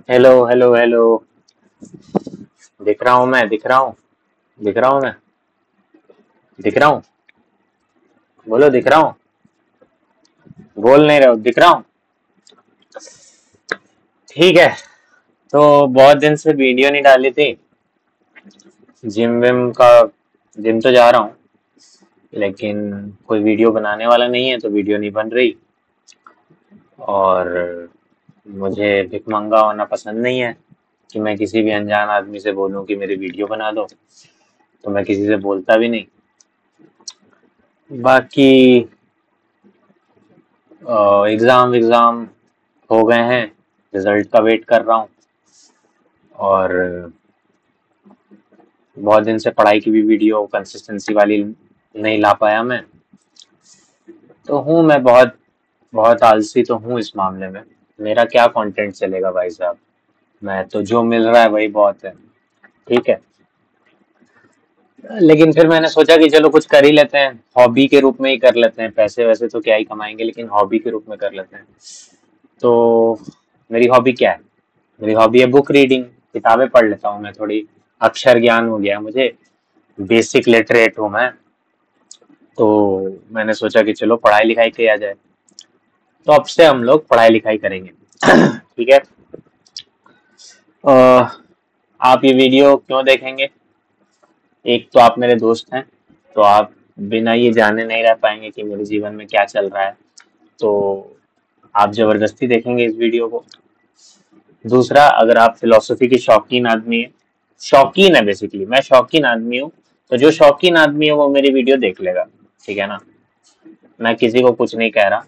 Hello hello hello. दिख रहा हूँ मैं, दिख रहा हूँ, दिख रहा हूँ मैं, दिख रहा हूँ। बोलो, दिख रहा हूँ। बोल नहीं रहे हो, दिख रहा हूँ। ठीक है। तो बहुत दिन से वीडियो नहीं डाली थी। जिम विम का, जिम तो जा रहा हूँ, लेकिन कोई वीडियो बनाने वाला नहीं है तो वीडियो नहीं बन रही। और मुझे भिखमंगा होना पसंद नहीं है कि मैं किसी भी अनजान आदमी से बोलूं कि मेरी वीडियो बना दो। तो मैं किसी से बोलता भी नहीं। बाकी एग्जाम एग्जाम हो गए हैं, रिजल्ट का वेट कर रहा हूँ। और बहुत दिन से पढ़ाई की भी वीडियो कंसिस्टेंसी वाली नहीं ला पाया मैं। तो हूँ मैं बहुत बहुत आलसी तो हूँ इस मामले में। मेरा क्या कंटेंट चलेगा भाई साहब। मैं तो जो मिल रहा है वही बहुत है। ठीक है। लेकिन फिर मैंने सोचा कि चलो कुछ कर ही लेते हैं, हॉबी के रूप में ही कर लेते हैं। पैसे वैसे तो क्या ही कमाएंगे, लेकिन हॉबी के रूप में कर लेते हैं। तो मेरी हॉबी क्या है? मेरी हॉबी है बुक रीडिंग। किताबें पढ़ लेता हूँ मैं थोड़ी। अक्षर ज्ञान हो गया मुझे, बेसिक लिटरेट हूँ मैं। तो मैंने सोचा कि चलो पढ़ाई लिखाई किया जाए। तो अब से हम लोग पढ़ाई लिखाई करेंगे। ठीक है। अ, आप ये वीडियो क्यों देखेंगे? एक तो आप मेरे दोस्त हैं, तो आप बिना ये जाने नहीं रह पाएंगे कि मेरे जीवन में क्या चल रहा है। तो आप जबरदस्ती देखेंगे इस वीडियो को। दूसरा, अगर आप फिलोसफी के शौकीन आदमी हैं, शौकीन है बेसिकली, मैं शौकीन आदमी हूँ, तो जो शौकीन आदमी है वो मेरी वीडियो देख लेगा। ठीक है ना? मैं किसी को कुछ नहीं कह रहा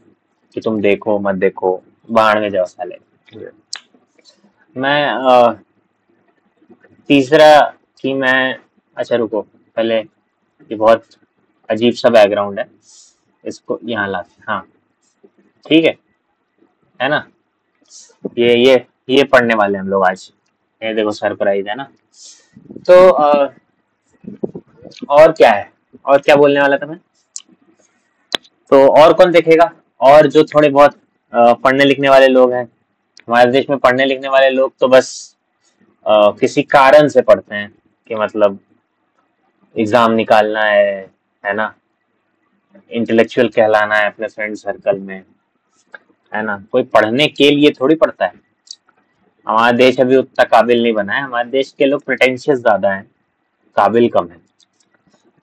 कि तुम देखो मत देखो, बाहर में जाओ साले। मैं तीसरा कि मैं, अच्छा रुको पहले, ये बहुत अजीब सा बैकग्राउंड है, इसको यहाँ लाते, हाँ ठीक है ना? ये पढ़ने वाले हम लोग आज। ये देखो सरप्राइज है ना। तो और क्या है, और क्या बोलने वाला था मैं? तो और कौन देखेगा? और जो थोड़े बहुत पढ़ने लिखने वाले लोग हैं, हमारे देश में पढ़ने लिखने वाले लोग तो बस किसी कारण से पढ़ते हैं कि मतलब एग्जाम निकालना है ना, इंटेलेक्चुअल कहलाना है अपने फ्रेंड सर्कल में, है ना? कोई पढ़ने के लिए थोड़ी पढ़ता है। हमारा देश अभी उतना काबिल नहीं बना है, हमारे देश के लोग प्रिटेंशियस ज्यादा हैं, काबिल कम है।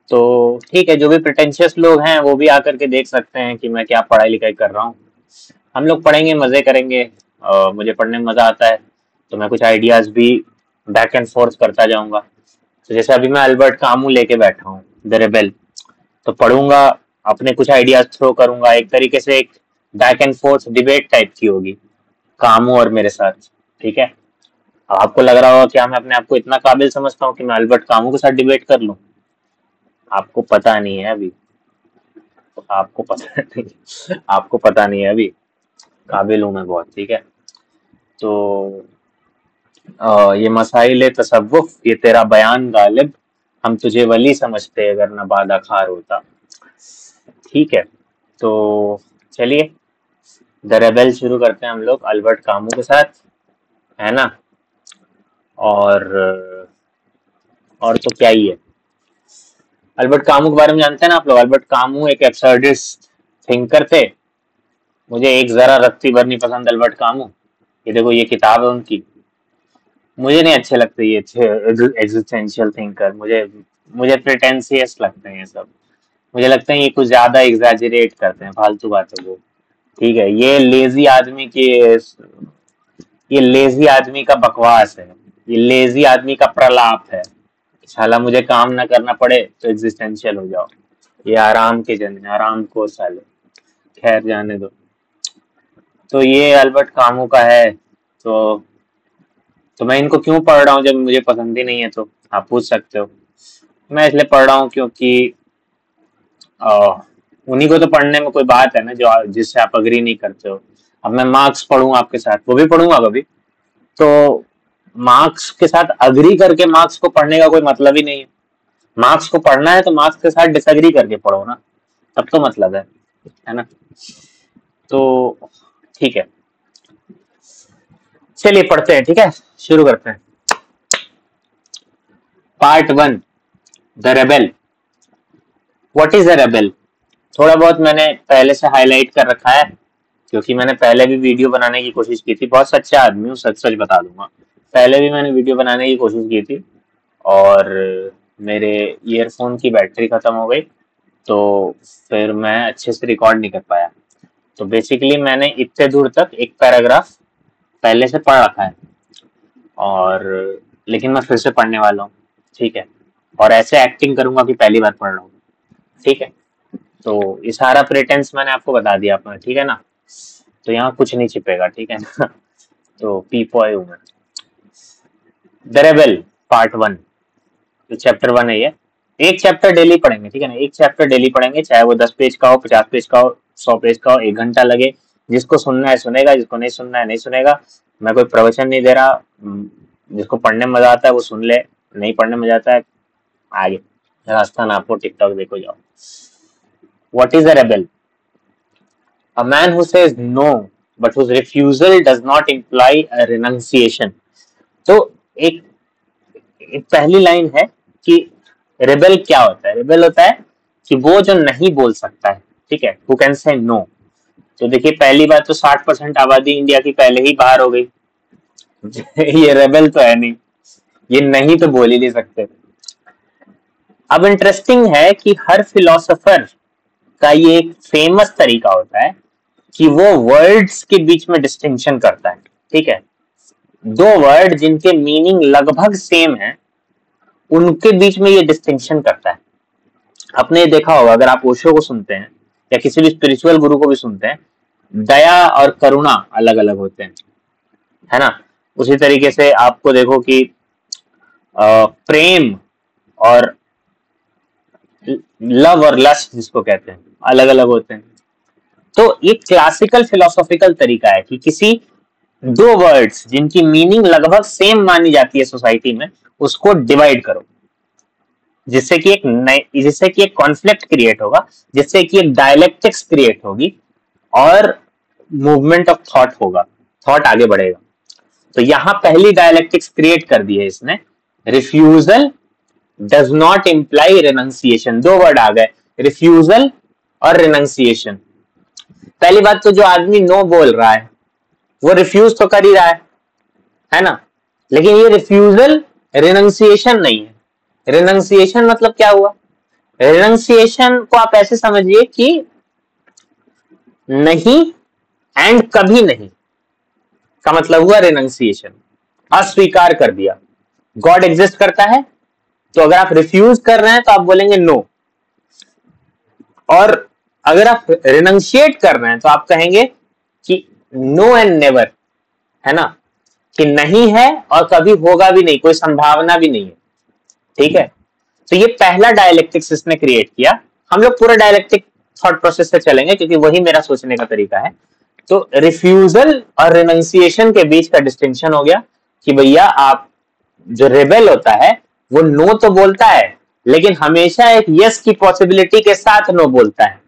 तो ठीक है, जो भी प्रिटेंशियस लोग हैं वो भी आकर के देख सकते हैं कि मैं क्या पढ़ाई लिखाई कर रहा हूँ। हम लोग पढ़ेंगे, मजे करेंगे। मुझे पढ़ने में मजा आता है, तो मैं कुछ आइडियाज भी बैक एंड फोर्थ करता जाऊंगा। तो जैसे अभी मैं अल्बर्ट कामू लेके बैठा हूँ, द रेबेल, तो पढ़ूंगा, अपने कुछ आइडियाज थ्रो करूंगा, एक तरीके से एक back and fourth debate type की होगी कामू और मेरे साथ। ठीक है। अब आपको लग रहा होगा क्या मैं अपने आप को इतना काबिल समझता हूँ कि मैं अल्बर्ट कामू के साथ डिबेट कर लूं? आपको पता नहीं है अभी। आपको पता नहीं, आपको पता नहीं है अभी। काबिल हूं मैं बहुत। ठीक है। तो ये मसाइल तसव्वुफ, ये तेरा बयान गालिब, हम तुझे वली समझते अगर नबादा खार होता। ठीक है। तो चलिए द रेबेल शुरू करते हैं हम लोग अल्बर्ट कामू के साथ, है ना? और और तो क्या ही है। अल्बर्ट कामू के बारे में जानते हैं ना आप लोग? अल्बर्ट कामू एक एब्सर्डिस्ट थिंकर थे। मुझे एक जरा रत्ती भर नहीं पसंद अल्बर्ट कामू। ये देखो ये किताब है उनकी, मुझे नहीं अच्छे लगते ये एग्जिस्टेंशियल थिंकर। मुझे मुझे प्रिटेंशियस लगते हैं ये सब। मुझे लगता है ये कुछ ज्यादा एग्जैजरेट करते हैं फालतू बातों को। ठीक है, ये लेजी आदमी का बकवास है, ये लेजी आदमी का प्रलाप है। साला मुझे काम ना करना पड़े तो एग्जिस्टेंशियल हो जाओ। ये आराम के जन है, आराम को साले। खैर जाने दो। तो ये अल्बर्ट कामू का है। तो मैं इनको क्यों पढ़ रहा हूँ जब मुझे पसंद ही नहीं है? तो आप पूछ सकते हो। मैं इसलिए पढ़ रहा हूँ क्योंकि उन्हीं को तो पढ़ने में कोई बात है ना जो जिससे आप अग्री नहीं करते हो। अब मैं मार्क्स पढ़ूंगा आपके साथ, वो भी पढ़ूंगा कभी, तो मार्क्स के साथ अग्री करके मार्क्स को पढ़ने का कोई मतलब ही नहीं है। मार्क्स को पढ़ना है तो मार्क्स के साथ डिसएग्री करके पढ़ो ना, तब तो मतलब है ना? तो ठीक है। चलिए पढ़ते हैं, ठीक है, शुरू करते हैं। Part 1, the rebel. What is a rebel? थोड़ा बहुत मैंने पहले से हाईलाइट कर रखा है, क्योंकि मैंने पहले भी वीडियो बनाने की कोशिश की थी। बहुत सच्चा आदमी हूँ, सच सच बता दूंगा। पहले भी मैंने वीडियो बनाने की कोशिश की थी और मेरे ईयरफोन की बैटरी खत्म हो गई, तो फिर मैं अच्छे से रिकॉर्ड नहीं कर पाया। तो बेसिकली मैंने इतने दूर तक एक पैराग्राफ पहले से पढ़ रखा है, और लेकिन मैं फिर से पढ़ने वाला हूँ, ठीक है। और ऐसे एक्टिंग करूंगा कि पहली बार पढ़ रहा हूँ, ठीक है। तो ये सारा प्रेटेंस मैंने आपको बता दिया अपना, ठीक है ना। तो यहाँ कुछ नहीं छिपेगा, ठीक है ना। तो पीपॉय हूँ मैं। द रेबेल पार्ट 1, तो चैप्टर 1 है ये। एक चैप्टर डेली पढ़ेंगे, ठीक है ना। एक चैप्टर डेली पढ़ेंगे, चाहे वो 10 पेज का हो, 50 पेज का हो, 100 पेज का हो, 1 घंटा लगे। जिसको सुनना है सुनेगा, जिसको नहीं सुनना है नहीं सुनेगा। मैं कोई प्रवचन नहीं दे रहा। जिसको पढ़ने में मजा आता है वो सुन ले, नहीं पढ़ने में मजा आता है आगे रास्ता ना, आपको टिकटॉक देखो जाओ। What is a rebel? A man who says no, but whose refusal does not imply a renunciation. तो एक पहली लाइन है कि रेबेल क्या होता है। रेबेल होता है कि वो जो नहीं बोल सकता है, ठीक है, who can say no। तो देखिए, पहली बात तो 60% आबादी इंडिया की पहले ही बाहर हो गई। ये रेबेल तो है नहीं, ये नहीं तो बोल ही नहीं सकते। अब इंटरेस्टिंग है कि हर फिलोसोफर का ये एक फेमस तरीका होता है कि वो वर्ड्स के बीच में डिस्टिंक्शन करता है, ठीक है। दो वर्ड जिनके मीनिंग लगभग सेम है, उनके बीच में ये डिस्टिंक्शन करता है। आपने देखा होगा, अगर आप ओशो को सुनते हैं या किसी भी स्पिरिचुअल गुरु को भी सुनते हैं, दया और करुणा अलग अलग होते हैं, है ना। उसी तरीके से आपको देखो कि प्रेम और लव और लस्ट जिसको कहते हैं, अलग अलग होते हैं। तो ये क्लासिकल फिलोसॉफिकल तरीका है कि किसी दो वर्ड्स जिनकी मीनिंग लगभग सेम मानी जाती है सोसाइटी में, उसको डिवाइड करो, जिससे कि एक कॉन्फ्लिक्ट क्रिएट होगा, जिससे कि एक डायलेक्टिक्स क्रिएट होगी और मूवमेंट ऑफ थॉट होगा, थॉट आगे बढ़ेगा। तो यहां पहली डायलेक्टिक्स क्रिएट कर दी है इसने, रिफ्यूजल डज नॉट इंप्लाई रेनंसिएशन। दो वर्ड आ गए, रिफ्यूजल और रेनंसिएशन। पहली बात तो जो आदमी नो बोल रहा है वो रिफ्यूज तो कर ही रहा है ना, लेकिन ये रिफ्यूजल रेनंसिएशन नहीं है। रेनंसिएशन मतलब क्या हुआ? रेनंसिएशन को आप ऐसे समझिए कि नहीं एंड कभी नहीं का मतलब हुआ रेनंसिएशन, अस्वीकार कर दिया। गॉड एग्जिस्ट करता है, तो अगर आप रिफ्यूज कर रहे हैं तो आप बोलेंगे नो, और अगर आप रिनंशिएट कर रहे हैं तो आप कहेंगे कि नो एंड नेवर, है ना, कि नहीं है और कभी होगा भी नहीं, कोई संभावना भी नहीं है, ठीक है। तो ये पहला डायलेक्टिक्स इसने क्रिएट किया। हम लोग पूरा डायलेक्टिक थॉट प्रोसेस से चलेंगे क्योंकि वही मेरा सोचने का तरीका है। तो रिफ्यूजल और रिनंसिएशन के बीच का डिस्टिंक्शन हो गया कि भैया, आप जो रेबेल होता है वो नो तो बोलता है, लेकिन हमेशा एक यस की पॉसिबिलिटी के साथ नो बोलता है,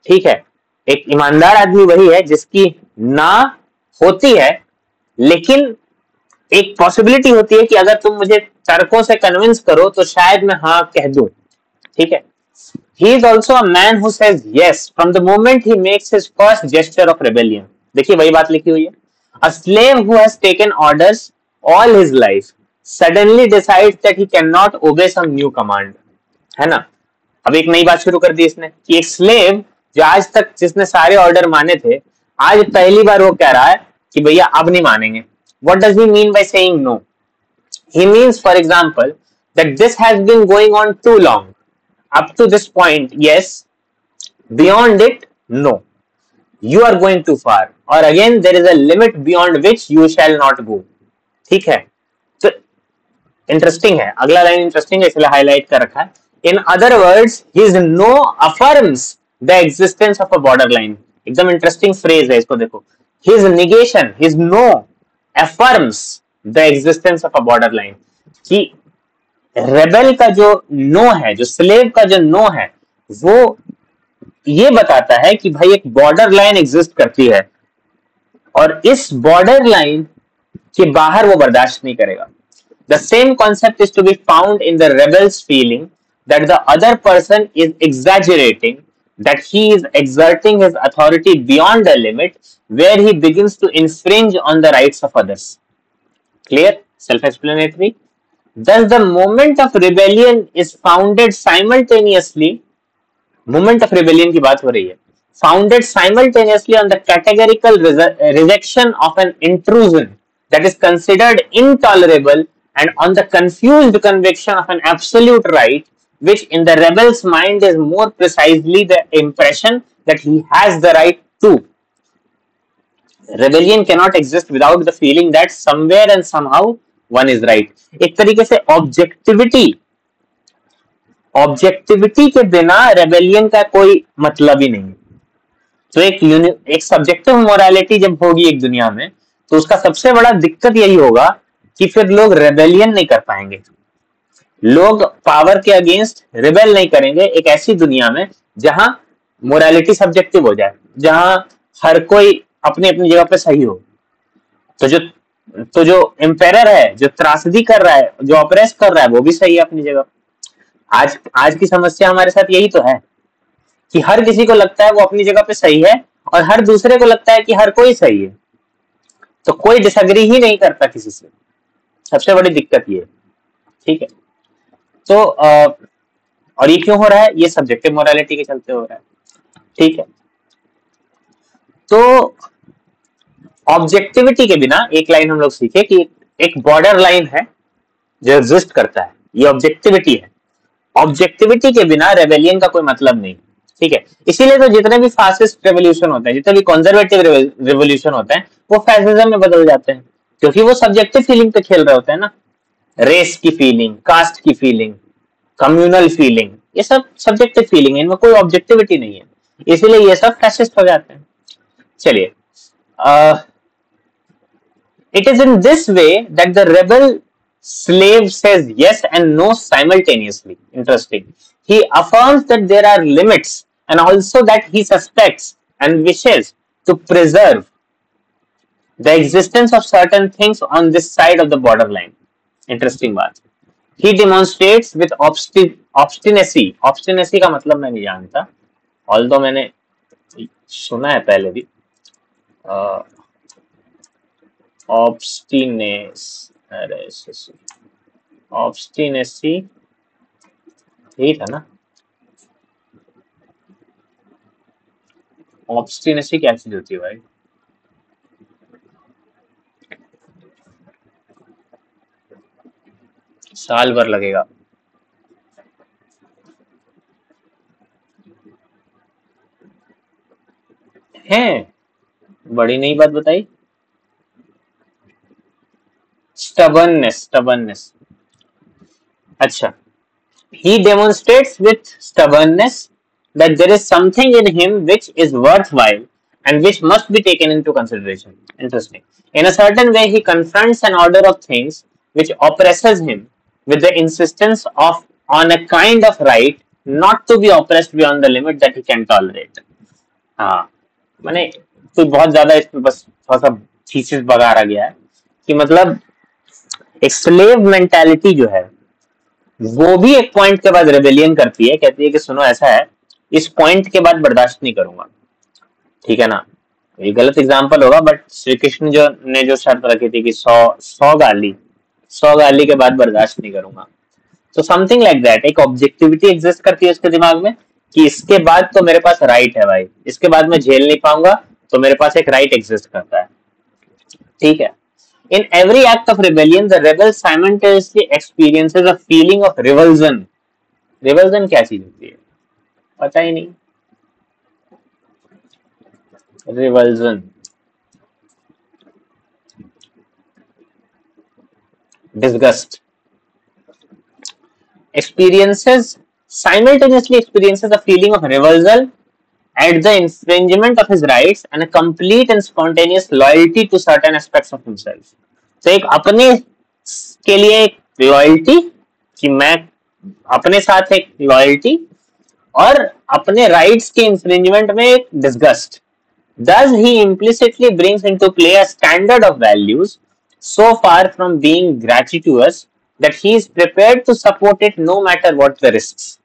ठीक है। एक ईमानदार आदमी वही है जिसकी ना होती है, लेकिन एक पॉसिबिलिटी होती है कि अगर तुम मुझे तर्कों से कन्विंस करो तो शायद मैं हाँ कह दूं, ठीक है। He is also a man who says yes from the moment he makes his first gesture of rebellion. देखिए वही बात लिखी हुई है। A slave who has taken orders all his life suddenly decides that he cannot obey some new command, है ना। अब एक नई बात शुरू कर दी इसने कि एक स्लेव जो आज तक जिसने सारे ऑर्डर माने थे, आज पहली बार वो कह रहा है कि भैया अब नहीं मानेंगे। What does he mean by saying no? He means, for example, that this has been going on too long. Up to this point, yes. Beyond it, no. You are going too far. Or again, there is a limit beyond which you shall not go. ठीक है। तो interesting है, अगला line interesting है इसलिए highlight कर रखा है। In other words, his no affirms the existence of a borderline. एकदम इंटरेस्टिंग फ्रेज है, इसको देखो। His negation, his no affirms the existence of a borderline. कि रेबेल का जो नो है, जो स्लेव का जो नो है, वो ये बताता है कि भाई एक बॉर्डर लाइन एग्जिस्ट करती है, और इस बॉर्डर लाइन कि बाहर वो बर्दाश्त नहीं करेगा. The same concept is to be found in the rebel's feeling that the other person is exaggerating, that he is exerting his authority beyond a limit where he begins to infringe on the rights of others. Clear? Self-explanatory? Thus, the moment of rebellion is founded simultaneously. Moment of rebellion की बात हो रही है. Founded simultaneously on the categorical rejection of an intrusion that is considered intolerable and on the confused conviction of an absolute right, which in the rebel's mind is more precisely the impression that he has the right to. Rebellion cannot exist without the feeling that somewhere and somehow one is right. एक तरीके से objectivity के बिना rebellion का कोई मतलब ही नहीं. तो एक सब्जेक्टिव मोरालिटी जब होगी एक दुनिया में, तो उसका सबसे बड़ा दिक्कत यही होगा कि फिर लोग रेबेलियन नहीं कर पाएंगे. लोग पावर के अगेंस्ट रिबेल नहीं करेंगे एक ऐसी दुनिया में जहां मोरालिटी सब्जेक्टिव हो जाए, जहां हर कोई अपनी अपनी जगह पे सही हो. तो जो एम्पायर है, जो त्रासदी कर रहा है, जो ऑपरेस कर रहा है, वो भी सही है अपनी जगह. आज की समस्या हमारे साथ यही तो है कि हर किसी को लगता है वो अपनी जगह पे सही है और हर दूसरे को लगता है कि हर कोई सही है. तो कोई डिसएग्री ही नहीं करता किसी से. सबसे बड़ी दिक्कत ये है. ठीक है. तो और ये क्यों हो रहा है? ये सब्जेक्टिव मोरालिटी के चलते हो रहा है. ठीक है. तो ऑब्जेक्टिविटी के बिना एक लाइन हम लोग सीखे कि एक बॉर्डर लाइन है जो एग्जिस्ट करता है, ये ऑब्जेक्टिविटी है. ऑब्जेक्टिविटी के बिना रेबेलियन का कोई मतलब नहीं. ठीक है. इसीलिए तो जितने भी फासिस्ट रेवोल्यूशन होते हैं, जितने भी कंजर्वेटिव रेवोल्यूशन होते हैं, वो फैसिज्म में बदल जाते हैं, क्योंकि वो सब्जेक्टिव फीलिंग पे खेल रहे होते हैं ना. रेस की फीलिंग, कास्ट की फीलिंग, कम्युनल फीलिंग, ये सब सब्जेक्टिव फीलिंग है, इनमें कोई ऑब्जेक्टिविटी नहीं है. इसीलिए ये सब फैसिस्ट हो जाते हैं. चलिए, it is in this way that the rebel slave says yes and no simultaneously. Interesting. He affirms that there are limits and also that he suspects and wishes to preserve the existence of certain things on this side of the borderline. Interesting बात. He demonstrates with obstinacy. Obstinacy का मतलब मैं नहीं जानता, although मैंने सुना है पहले भी. ऑब्स्टिनेसी यही था ना? ऑब्स्टिनेसी क्या चीज होती है भाई? साल भर लगेगा. है बड़ी नई बात बताई. stubbornness. अच्छा. He demonstrates with stubbornness that there is something in him which is worthwhile and which must be taken into consideration. Interesting. In a certain way, he confronts an order of things which oppresses him with the insistence on a kind of right not to be oppressed beyond the limit that he can tolerate. हाँ, मैंने तो बहुत ज्यादा इसमें बस थोड़ा सा thesis बगा गया है कि मतलब एक स्लेव मेंटालिटी जो है वो भी एक पॉइंट के बाद रेबेलियन करती है, कहती है कि सुनो ऐसा है, इस पॉइंट के बाद बर्दाश्त नहीं करूंगा. ठीक है ना? ये गलत एग्जांपल होगा, बट श्री कृष्ण ने जो शर्त रखी थी कि 100 गाली के बाद बर्दाश्त नहीं करूंगा. तो समथिंग लाइक दैट. एक ऑब्जेक्टिविटी एग्जिस्ट करती है उसके दिमाग में कि इसके बाद तो मेरे पास राइट है भाई, इसके बाद मैं झेल नहीं पाऊंगा, तो मेरे पास एक राइट एग्जिस्ट करता है. ठीक है. In every act of rebellion, the rebel simultaneously experiences a feeling of revulsion. Revulsion क्या चीज होती है? पता ही नहीं. Revulsion. Disgust. Simultaneously experiences a feeling of revulsion at the infringement of his rights and a complete and spontaneous loyalty to certain aspects of himself. तो एक अपने के लिए एक लॉयल्टी कि मैं अपने साथ एक लॉयल्टी और अपने राइट्स के इंफ्रिंजमेंट में एक disgust. Thus he implicitly brings into play a standard of values so far from being gratuitous that he is prepared to support it no matter what the risks.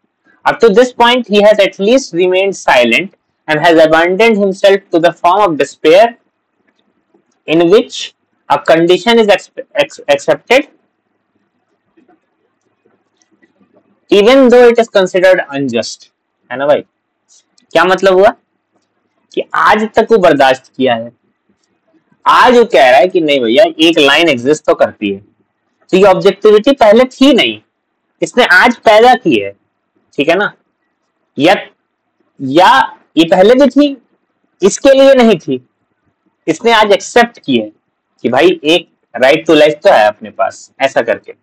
Up to this point, he has at least remained silent and has abandoned himself to the form of despair in which a condition is accepted even though it is considered unjust. है ना भाई? क्या मतलब हुआ कि आज तक वो बर्दाश्त किया है, आज वो कह रहा है कि नहीं भैया एक लाइन एग्जिस्ट तो करती है, तो ये ऑब्जेक्टिविटी पहले थी नहीं, इसने आज पैदा की है, ठीक है ना? या ये पहले भी थी, इसके लिए नहीं थी, इसने आज एक्सेप्ट की है कि भाई एक राइट टू लाइफ तो है अपने पास, ऐसा करके.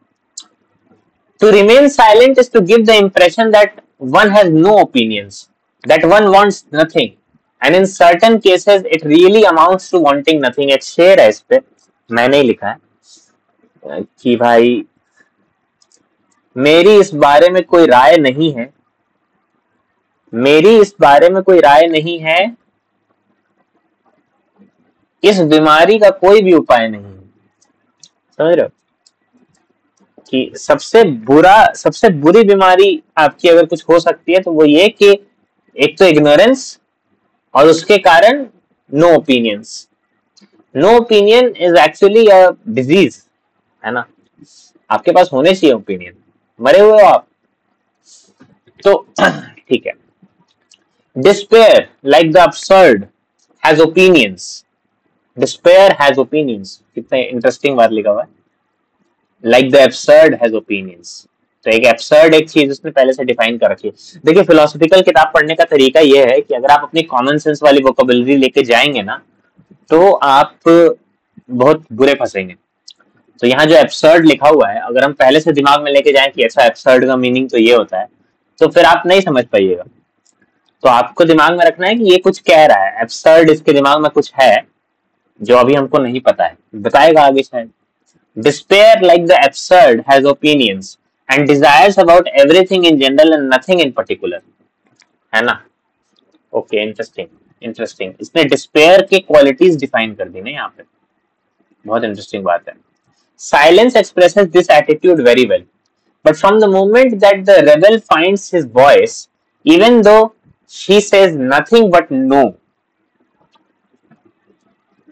To remain silent is to give the impression that one has no opinions, that one wants nothing, and in certain cases it really amounts to wanting nothing. एक शेर है इस पे, मैंने ही लिखा है कि भाई मेरी इस बारे में कोई राय नहीं है, मेरी इस बारे में कोई राय नहीं है, इस बीमारी का कोई भी उपाय नहीं है. समझ रहे हो कि सबसे बुरी बीमारी आपकी अगर कुछ हो सकती है तो वो ये कि एक तो इग्नोरेंस और उसके कारण no opinions. No opinion is actually a disease, है ना? आपके पास होने चाहिए ओपिनियन, मरे हुए हो आप तो ठीक है. Despair like the absurd has opinions. Despair has opinions, कितना इंटरेस्टिंग बात लिखा हुआ है. Like the absurd has opinions. तो एक absurd एक चीज उसने पहले से डिफाइन कर रखी है. देखिए फिलोसॉफिकल किताब पढ़ने का तरीका ये है कि अगर आप अपनी कॉमन सेंस वाली वोकेबुलरी लेके जाएंगे ना तो आप बहुत बुरे फंसेंगे. तो यहाँ जो absurd लिखा हुआ है अगर हम पहले से दिमाग में लेके जाएं कि ऐसा absurd का मीनिंग तो ये होता है तो फिर आप नहीं समझ पाइएगा. तो आपको दिमाग में रखना है कि ये कुछ कह रहा है, absurd इसके दिमाग में कुछ है जो अभी हमको नहीं पता है, बताएगा आगे शायद. Despair, like the absurd, has opinions and desires about everything in general and nothing in particular. है ना? Okay, interesting. इसने despair के qualities define कर दी ना यहाँ पे. बहुत interesting बात है. Silence expresses this attitude very well. But from the moment that the rebel finds his voice, even though she says nothing but no,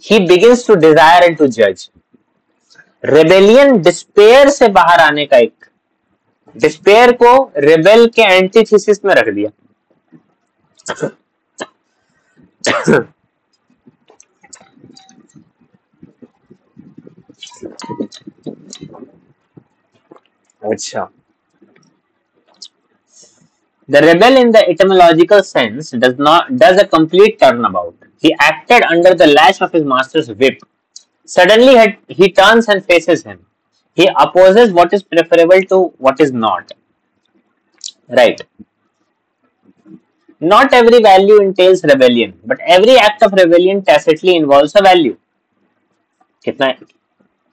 he begins to desire and to judge. Rebellion despair से बाहर आने का एक, despair को rebel के antithesis में रख दिया. अच्छा. The rebel in the etymological sense does a complete turnabout. He acted under the lash of his master's whip. Suddenly he turns and faces him. He opposes what is preferable to what is not. Right. Not every value entails rebellion, but every act of rebellion tacitly involves a value. कितना?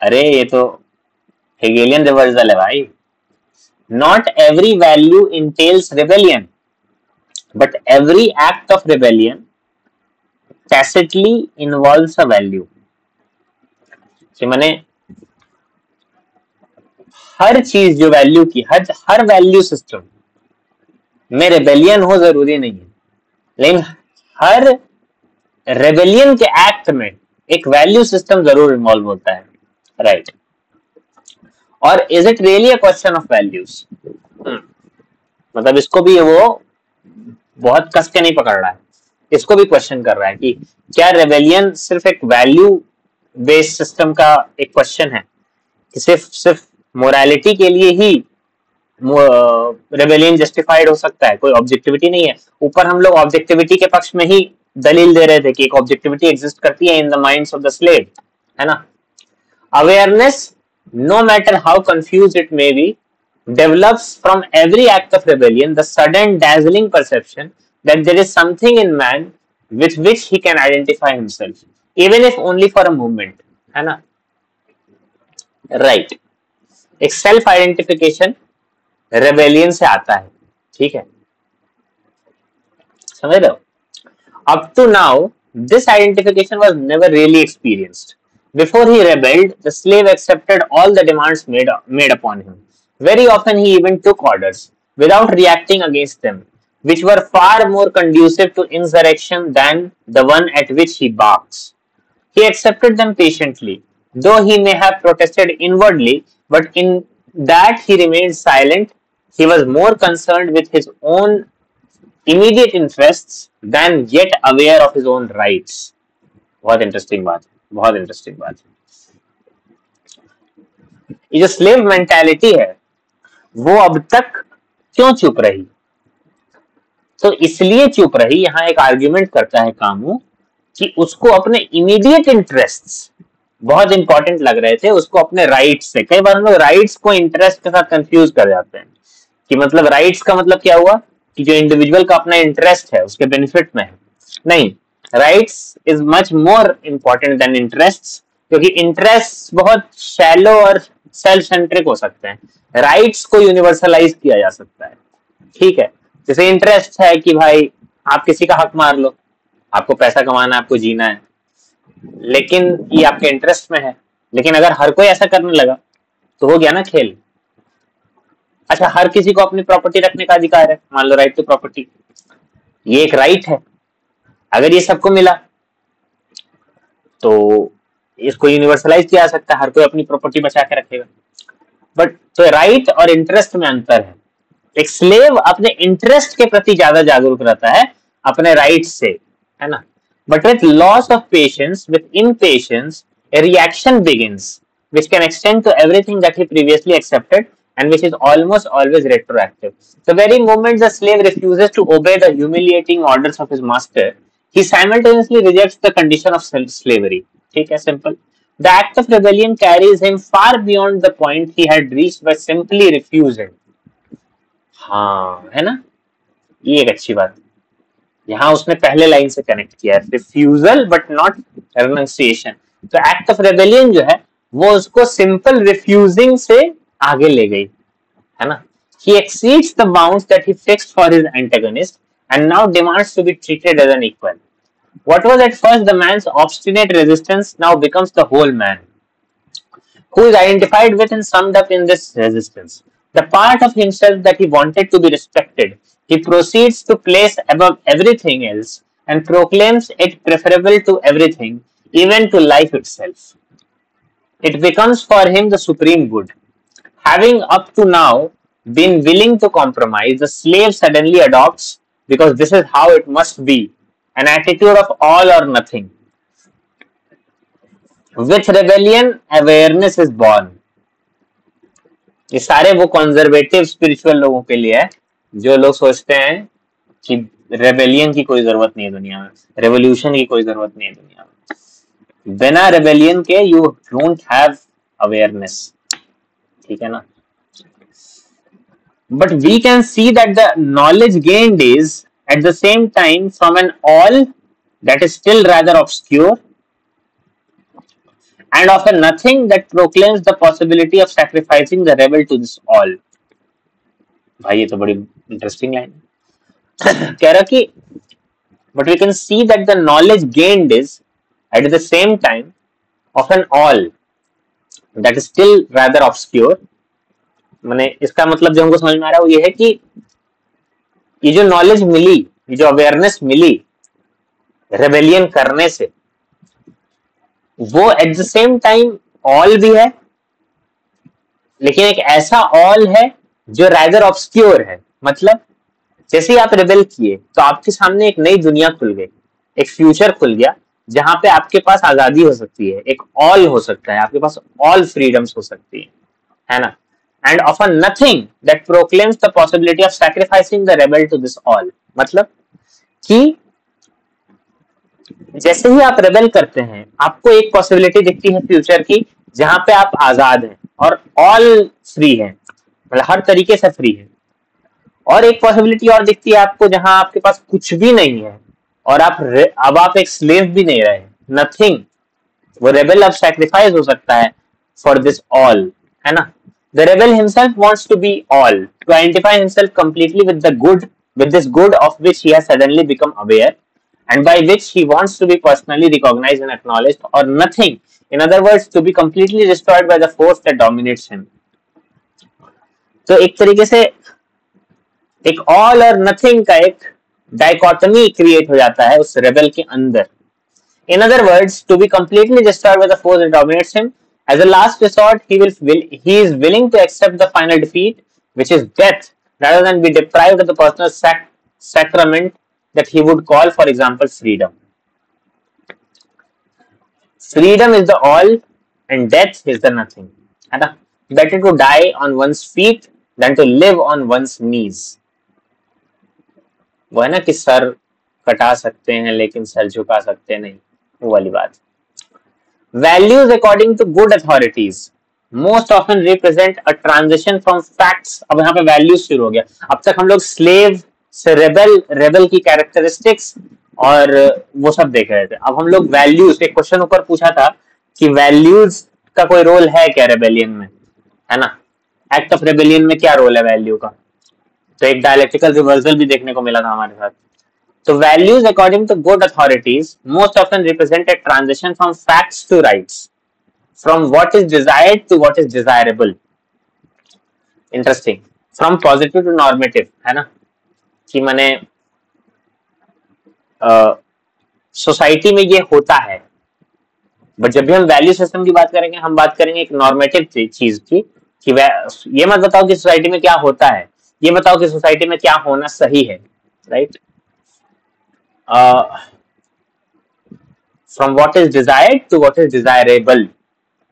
अरे ये तो Hegelian reversal है भाई. Not every value entails rebellion, but every act of rebellion tacitly involves a value. कि मैंने हर चीज जो वैल्यू की, हर वैल्यू सिस्टम में रेबेलियन हो जरूरी नहीं है, लेकिन हर रेबेलियन के एक्ट में एक वैल्यू सिस्टम जरूर इन्वॉल्व होता है. राइट. और is it really a question of values? मतलब इसको भी वो बहुत कस के नहीं पकड़ रहा है, इसको भी क्वेश्चन कर रहा है कि क्या रेबेलियन सिर्फ एक वैल्यू बेस्ड सिस्टम का एक क्वेश्चन है कि सिर्फ मोरालिटी के लिए ही रेबेलियन जस्टिफाइड हो सकता है, कोई ऑब्जेक्टिविटी नहीं है. ऊपर हम लोग ऑब्जेक्टिविटी के पक्ष में ही दलील दे रहे थे कि एक ऑब्जेक्टिविटी एग्जिस्ट करती है in the minds of the slave, है ना? Awareness, no matter how confused it may be, develops from every act of rebellion the sudden dazzling perception that there is something in man with which he can identify himself, even if only for a moment. है ना? Right. एक self identification rebellion से आता है, ठीक है? समझ रहे हो? Up to now, this identification was never really experienced. Before he rebelled, the slave accepted all the demands made upon him. Very often he even took orders without reacting against them, which were far more conducive to insurrection than the one at which he barks. He accepted them patiently, though he may have protested inwardly, but in that he remained silent. He was more concerned with his own immediate interests than yet aware of his own rights. बहुत interesting बात है, बहुत interesting बात है। ये जो slave mentality है वो अब तक क्यों चुप रही? तो इसलिए चुप रही, यहां एक आर्ग्यूमेंट करता है कामू कि उसको अपने इमीडिएट इंटरेस्ट्स बहुत इंपॉर्टेंट लग रहे थे, उसको अपने राइट्स से। कई बार हम लोग राइट्स को इंटरेस्ट के साथ कंफ्यूज कर जाते हैं कि मतलब राइट्स का मतलब क्या हुआ कि जो इंडिविजुअल का अपना इंटरेस्ट है उसके बेनिफिट में है। नहीं, rights is much more important than interests, क्योंकि इंटरेस्ट बहुत शैलो और सेल्फ सेंट्रिक हो सकते हैं, राइट्स को यूनिवर्सलाइज किया जा सकता है। ठीक है, जैसे इंटरेस्ट है कि भाई आप किसी का हक मार लो, आपको पैसा कमाना है, आपको जीना है, लेकिन ये आपके इंटरेस्ट में है। लेकिन अगर हर कोई ऐसा करने लगा तो हो गया ना खेल। अच्छा, हर किसी को अपनी प्रॉपर्टी रखने का अधिकार है, मान लो राइट टू प्रॉपर्टी, ये एक राइट है। अगर ये सबको मिला तो इसको यूनिवर्सलाइज किया जा सकता है, हर कोई अपनी प्रॉपर्टी बचा के रखेगा। बट तो राइट और इंटरेस्ट में अंतर है। एक स्लेव अपने इंटरेस्ट के प्रति ज्यादा जागरूक रहता है अपने राइट से, है ना। But with loss of patience, with impatience, a reaction begins which can extend to everything that he previously accepted and which is almost always retroactive. The very moment the slave refuses to obey the humiliating orders of his master, he simultaneously rejects the condition of slavery. ठीक है, simple. The act of rebellion carries him far beyond the point he had reached by simply refusing. हाँ, है ना, ये एक अच्छी बात। यहाँ उसने पहले लाइन से कनेक्ट किया है, रिफ्यूजल बट नॉट रेनंसिएशन। तो एक्ट ऑफ रेबेलियन जो है वो उसको सिंपल रिफ्यूजिंग से आगे ले गई, है ना। He exceeds the bounds that he fixed for his antagonist and now demands to be treated as an equal. What was at first the man's obstinate resistance now becomes the whole man, who is identified with and summed up in this resistance. The part of himself that he wanted to be respected, he proceeds to place above everything else and proclaims it preferable to everything, even to life itself. It becomes for him the supreme good. Having up to now been willing to compromise, the slave suddenly adopts, because this is how it must be, an attitude of all or nothing. With rebellion, awareness is born. ये सारे वो conservative spiritual लोगों के लिए है जो लोग सोचते हैं कि रेबेलियन की कोई जरूरत नहीं है दुनिया में, रेवोल्यूशन की कोई जरूरत नहीं है दुनिया में। बिना रेबेलियन के यू डोंट हैव अवेयरनेस, ठीक है ना। But we can see that the knowledge gained is at the same time from an all that is still rather obscure and of a nothing that proclaims the possibility of sacrificing the rebel to this all. भाई ये तो बड़ी interesting line है। कह रहा कि but we can see that the knowledge gained is at the same time of an all that is still rather obscure. माने इसका मतलब जो हमको समझ में आ रहा है वो ये है कि ये जो नॉलेज मिली, ये जो अवेयरनेस मिली रेबेलियन करने से, वो eight the same time all भी है, लेकिन एक ऐसा ऑल है जो रादर ऑब्स्क्योर है। मतलब जैसे ही आप रेबेल किए तो आपके सामने एक नई दुनिया खुल गई, एक फ्यूचर खुल गया जहां पे आपके पास आजादी हो सकती है, एक ऑल हो सकता है, आपके पास ऑल फ्रीडम्स हो सकती है ना। And of a nothing that proclaims the possibility of sacrificing the rebel to this all. मतलब कि जैसे ही आप रेबेल करते हैं आपको एक पॉसिबिलिटी दिखती है फ्यूचर की जहां पे आप आजाद हैं और ऑल फ्री हैं, मतलब हर तरीके से फ्री है। और एक पॉसिबिलिटी और दिखती है आपको जहां आपके पास कुछ भी नहीं है और अब आप एक स्लेव भी नहीं रहे, नथिंग। वो रेबेल अब सैक्रिफाइस हो सकता है फॉर दिस ऑल, है ना। The rebel himself wants to be all, to identify himself completely with the good, with this good of which he has suddenly become aware and by which he wants to be personally recognized and acknowledged, or nothing In other words, to be completely destroyed by the force that dominates him. तो एक तरीके से एक all और nothing का एक dichotomy create हो जाता है उस रेबल के अंदर. In other words, to be completely destroyed by the force that dominates him, as a last resort, he is willing to accept the final defeat, which is death, rather than be deprived of the personal sacrament that he would call, for example, freedom. Freedom is the all, and death is the nothing. है ना? Better to die on one's feet than to live on one's knees. वो है ना कि sir कटा सकते हैं लेकिन सर झुका सकते नहीं, वो वाली बात. Values according to good authorities most often represent a transition from facts. अब यहाँ पे values शुरू हो गया. अब तक हम लोग slave से rebel की characteristics और वो सब देख रहे थे. अब हम लोग values, एक क्वेश्चन ऊपर पूछा था कि values का कोई रोल है क्या रेबेलियन में, है ना? एक्ट ऑफ रेबेलियन में क्या रोल है वैल्यू का? तो एक डायलेक्टिकल रिवर्सल भी देखने को मिला था हमारे साथ. So values according to good authorities most often represent a transition from facts to rights, from what is desired to what is desirable. Interesting. From positive to normative, है ना? कि माने सोसाइटी में ये होता है, बट जब भी हम वैल्यू सिस्टम की बात करेंगे हम बात करेंगे एक नॉर्मेटिव चीज की कि ये मत बताओ कि सोसाइटी में क्या होता है, ये बताओ कि सोसाइटी में क्या होना सही है, right? From what is desired to what is desirable,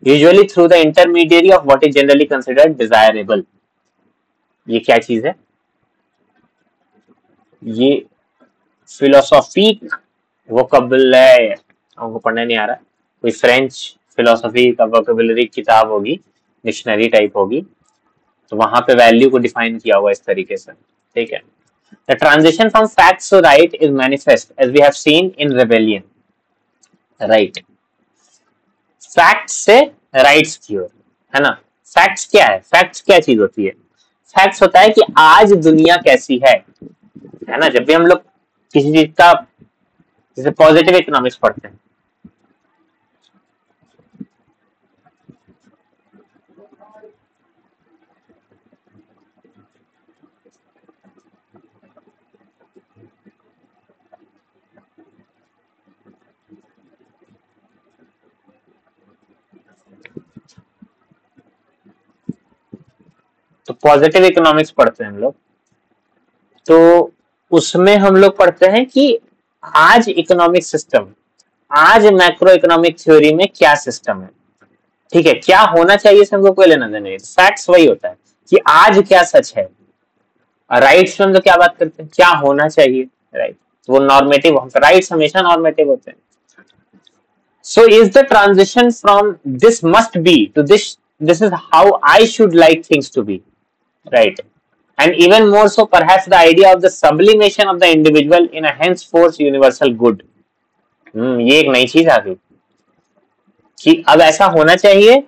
usually through the intermediary of what is generally considered desirable. ये क्या चीज है? ये फिलोसॉफिक वोकैबुलरी, हमको पढ़ने नहीं आ रहा, कोई फ्रेंच फिलोसफी का वोकैबुलरी किताब होगी, डिक्शनरी टाइप होगी, तो वहां पे वैल्यू को डिफाइन किया हुआ इस तरीके से, ठीक है? The transition from facts to right is manifest, as we have seen in rebellion. Right. Facts से rights की ओर, है ना? Facts क्या है? Facts क्या चीज होती है? Facts होता है कि आज दुनिया कैसी है ना? जब भी हम लोग किसी चीज का, जैसे पॉजिटिव इकोनॉमिक्स पढ़ते हैं, तो पॉजिटिव इकोनॉमिक्स पढ़ते हैं हम लोग, तो उसमें हम लोग पढ़ते हैं कि आज इकोनॉमिक सिस्टम, आज मैक्रो इकोनॉमिक थ्योरी में क्या सिस्टम है, ठीक है? क्या होना चाहिए से हमको कोई लेना देना नहीं. फैक्ट्स वही होता है कि आज क्या सच है. राइट्स में हम लोग क्या बात करते हैं? क्या होना चाहिए, राइट? वो नॉर्मेटिव, राइट्स हमेशा नॉर्मेटिव होते हैं. So is the transition from this must be to this is how I should like things to be, right? And even more so perhaps the idea of the sublimation of the individual in a henceforth universal good. ये एक नई चीज आ गई कि अब ऐसा होना चाहिए,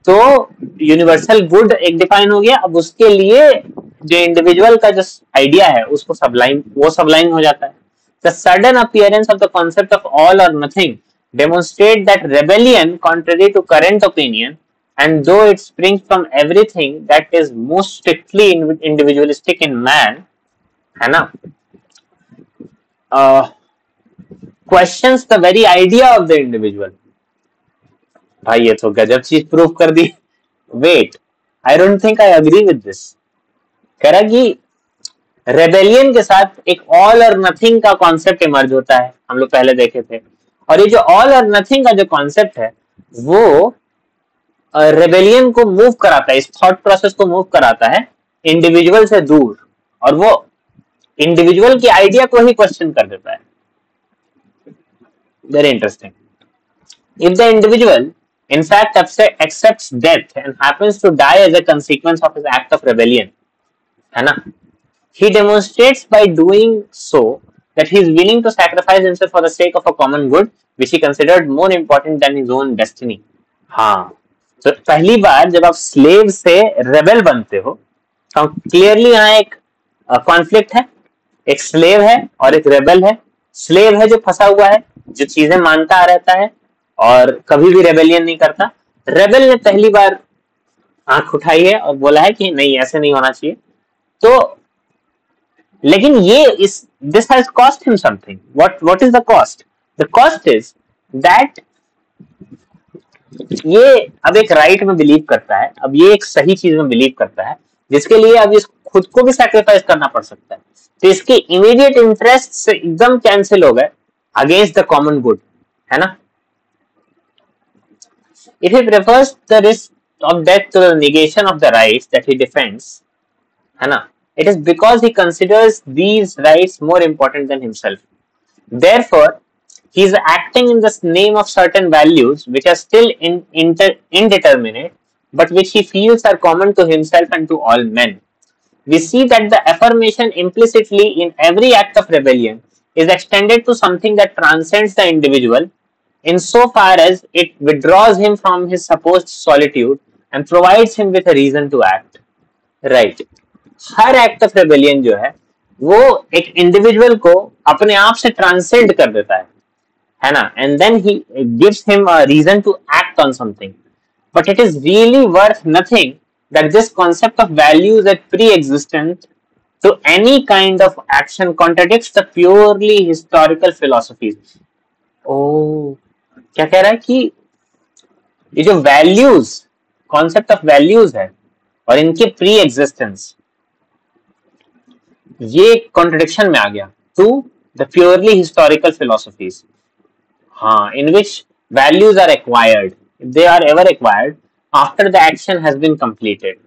तो यूनिवर्सल गुड एक डिफाइन हो गया. अब उसके लिए जो इंडिविजुअल का जो आइडिया है उसको सबलाइन हो जाता है. The sudden appearance of the concept of all or nothing demonstrate that rebellion, contrary to current opinion, and though it springs from everything that is most strictly individualistic in man, है ना, questions the very idea of the individual. भाई ये तो गजब चीज prove कर दी. Wait, I don't think I agree with this. कह रहा कि रेबेलियन के साथ एक ऑल और नथिंग का कॉन्सेप्ट इमर्ज होता है, हम लोग पहले देखे थे. और ये जो ऑल और नथिंग का जो कॉन्सेप्ट है वो रेबेलियन को मूव कराता है, इस थॉट प्रोसेस को मूव कराता है इंडिविजुअल से दूर, और वो इंडिविजुअल की आइडिया को ही क्वेश्चन कर देता है. Very interesting. If the individual in fact accepts death and happens to die as a consequence of his act of rebellion, है ना, he demonstrates by doing so that he is willing to sacrifice himself for the sake of a common good which he considered more important than his own destiny. हाँ, तो पहली बार जब आप slave से rebel बनते हो तो क्लियरली यहाँ एक कॉन्फ्लिक्ट है. एक स्लेव है और एक रेबेल है. स्लेव है जो फंसा हुआ है, जो चीजें मानता रहता है, और कभी भी रेबेलियन नहीं करता। रेबेल ने पहली बार आंख उठाई है और बोला है कि नहीं ऐसे नहीं होना चाहिए। तो लेकिन ये इस this has cost him something. What is the cost? The cost is that ये अब एक राइट में बिलीव करता है, अब ये एक सही चीज में बिलीव करता है जिसके लिए अब इस खुद को भी सैक्रिफाइस करना पड़ सकता है। तो इसके इमीडिएट इंटरेस्ट से एकदम कैंसिल हो गए अगेंस्ट द कॉमन गुड, है ना। If he prefers the risk of death to the negation of the rights that he defends, है ना, it is because he considers these rights more important than himself. Therefore, he is acting in the name of certain values which are still indeterminate, but which he feels are common to himself and to all men. We see that the affirmation implicitly in every act of rebellion is extended to something that transcends the individual insofar as it withdraws him from his supposed solitude and provides him with a reason to act. Right. Her act of rebellion जो है वो एक individual को अपने आप से transcend कर देता है ना, and then he gives him a reason to act on something, but it is really worth nothing that this concept of values as pre-existent to any kind of action contradicts the purely historical philosophies. Oh, क्या कह रहा है कि ये जो values, concept of values है और इनके प्री एग्जिस्टेंस, ये कॉन्ट्रडिक्शन में आ गया to the purely historical philosophies, हाँ, in which values are acquired, they are ever acquired after the action has been completed.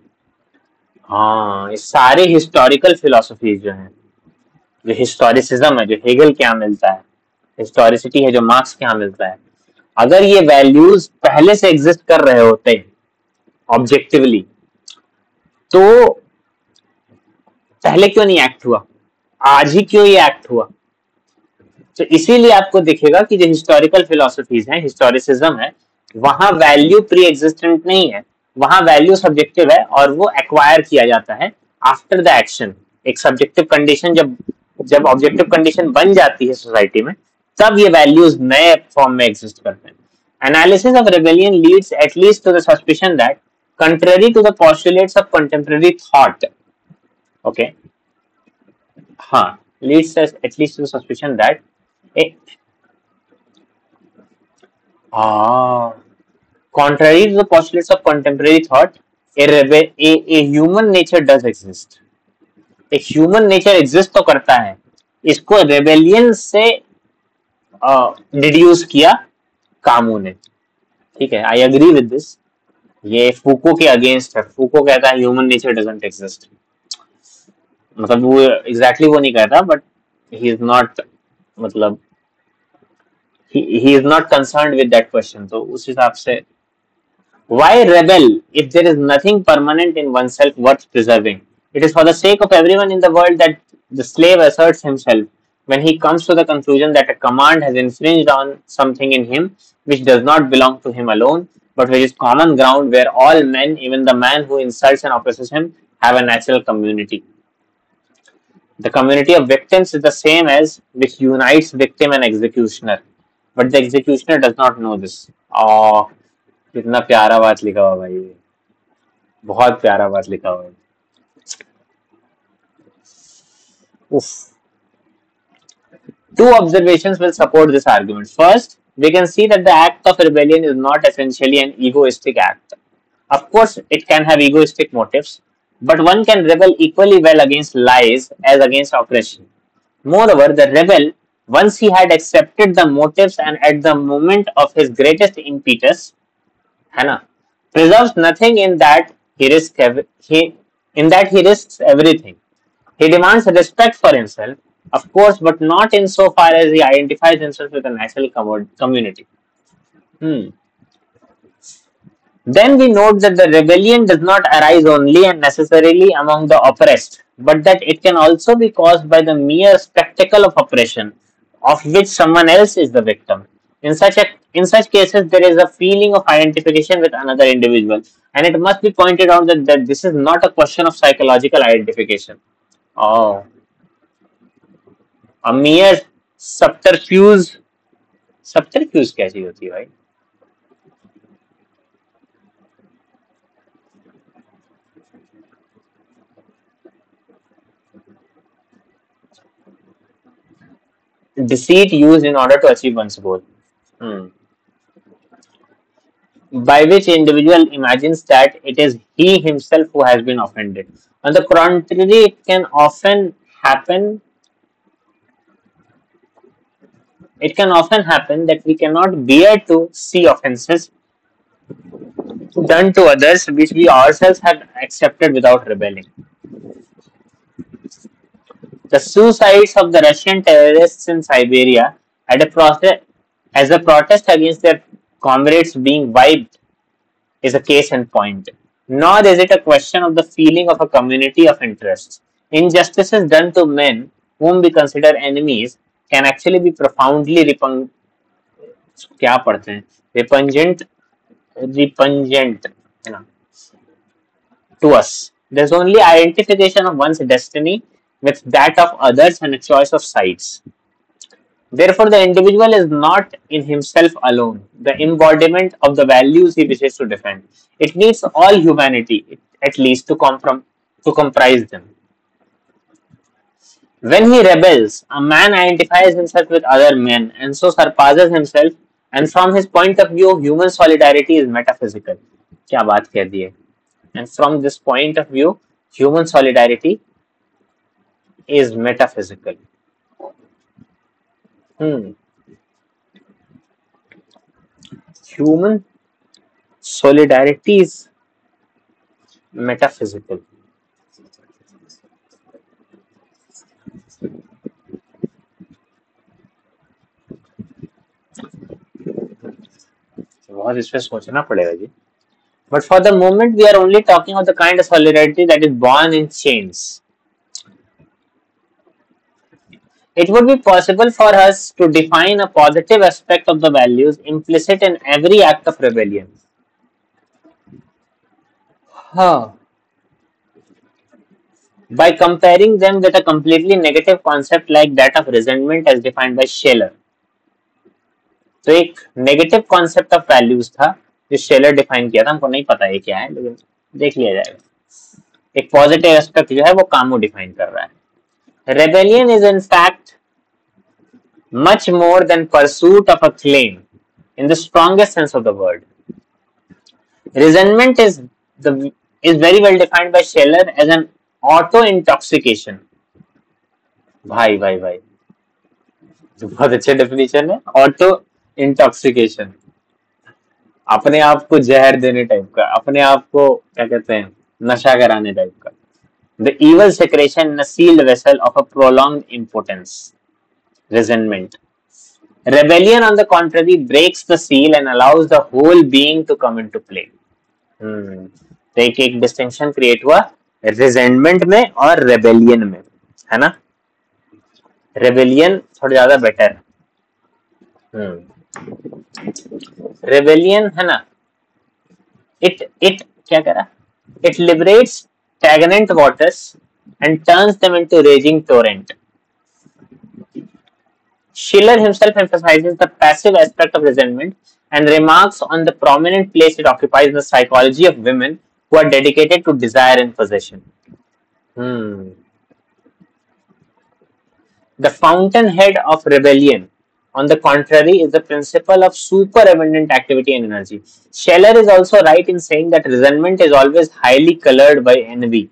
हाँ, ये सारे हिस्टोरिकल फिलोसफीज जो हैं, जो हिस्टोरिसिज्म है, जो हेगल के यहाँ मिलता है, हिस्टोरिसिटी है जो मार्क्स के यहाँ मिलता है, अगर ये वैल्यूज पहले से एग्जिस्ट कर रहे होते ऑब्जेक्टिवली तो पहले क्यों नहीं एक्ट हुआ, आज ही क्यों ये एक्ट हुआ। तो इसीलिए आपको दिखेगा कि जो हिस्टोरिकल फिलोसफीज हैं, हिस्टोरिसिज्म है, वहां वैल्यू प्री एग्जिस्टेंट नहीं है, वहां वैल्यू सब्जेक्टिव है और वो एक्वायर किया जाता है आफ्टर द एक्शन। एक सब्जेक्टिव कंडीशन जब ऑब्जेक्टिव कंडीशन बन जाती है सोसाइटी में, तब ये वैल्यूज नए फॉर्म में एग्जिस्ट करते हैं। Analysis of rebellion leads at least to the suspicion that contrary to the postulates of contemporary thought, okay, leads us at least to the suspicion that contrary to the postulates of contemporary thought, a human nature does exist. एक human nature exist तो करता है, इसको rebellion से deduce किया Camus ने, ठीक है। आई एग्री विद दिस, ये फूको के अगेंस्ट है। फूको कहता है ह्यूमन नेचर डजंट एग्जिस्ट, मतलब वो एग्जैक्टली वो नहीं कहता, बट ही इज नॉट, मतलब he is not concerned with that question. तो उस हिसाब से why rebel if there is nothing permanent in oneself worth preserving? It is for the sake of everyone in the world that the slave asserts himself when he comes to the conclusion that a command has infringed on something in him which does not belong to him alone, but which is common ground where all men, even the man who insults and oppresses him, have a natural community. The community of victims is the same as which unites victim and executioner, but the executioner does not know this. Oh, कितना प्यारा बात लिखा हुआ भाई, बहुत प्यारा बात लिखा हुआ है। Two observations will support this argument. First, we can see that the act of rebellion is not essentially an egoistic act. Of course, it can have egoistic motives, but one can rebel equally well against lies as against oppression. Moreover, the rebel, once he had accepted the motives and at the moment of his greatest impetus, preserves nothing in that he risks everything. He demands respect for himself, of course, but not insofar as he identifies himself with a natural community. Then we note that the rebellion does not arise only and necessarily among the oppressed, but that it can also be caused by the mere spectacle of oppression, of which someone else is the victim. In such cases, there is a feeling of identification with another individual, and it must be pointed out that this is not a question of psychological identification. Oh, a mere subterfuge कैसी होती है भाई? deceit used in order to achieve one's goal. By which individual imagines that it is he himself who has been offended. On the contrary, it can often happen that we cannot bear to see offences done to others which we ourselves have accepted without rebelling. The suicides of the Russian terrorists in Siberia as a protest against their comrades being wiped is a case in point. Nor is it a question of the feeling of a community of interests. Injustices done to men whom we consider enemies can actually be profoundly क्या पढ़ते हैं repugnant to us. There's only identification of one's destiny with that of others and a choice of sides. Therefore, the individual is not in himself alone, the embodiment of the values he wishes to defend. It needs all humanity, at least, to comprise them. When he rebels, a man identifies himself with other men and so surpasses himself, and from his point of view, human solidarity is metaphysical. क्या बात कह दी है? And from this point of view, human solidarity is metaphysical. Human solidarity is metaphysical. बहुत इस पे सोचना पड़ेगा जी. But for the moment, we are only talking of the kind of solidarity that is born in chains. It would be possible for us to define a positive aspect of the values implicit in every act of rebellion. By comparing them with a completely negative concept like that of resentment as defined by Scheler. तो एक negative concept of values था जो Shelar define किया था. हमको नहीं पता है क्या है, लेकिन देख लिया जाएगा. एक पॉजिटिव एस्पेक्ट जो है वो कामू डिफाइन कर रहा है. Rebellion is in fact much more than pursuit of a claim in the strongest sense of the word. Resentment is very well defined by Scheler as an auto intoxication. भाई भाई भाई बहुत अच्छे definition है. Auto intoxication, अपने आप को जहर देने टाइप का, अपने आप को क्या कहते हैं, नशा कराने टाइप का. The evil secretion in a sealed vessel of a prolonged importance. resentment. Rebellion, on the contrary, breaks the seal and allows the whole being to come into play. तो एक डिस्टिंक्शन क्रिएट हुआ resentment में और rebellion में, है ना. Rebellion थोड़ा ज्यादा बेटर. रेबेलियन है ना, इट क्या करा, it liberates stagnant waters and turns them into raging torrent. Schiller himself emphasizes the passive aspect of resentment and remarks on the prominent place it occupies in the psychology of women who are dedicated to desire and possession. The fountainhead of rebellion, on the contrary, is the principle of superabundant activity and energy. Scheller is also right in saying that resentment is always highly colored by envy.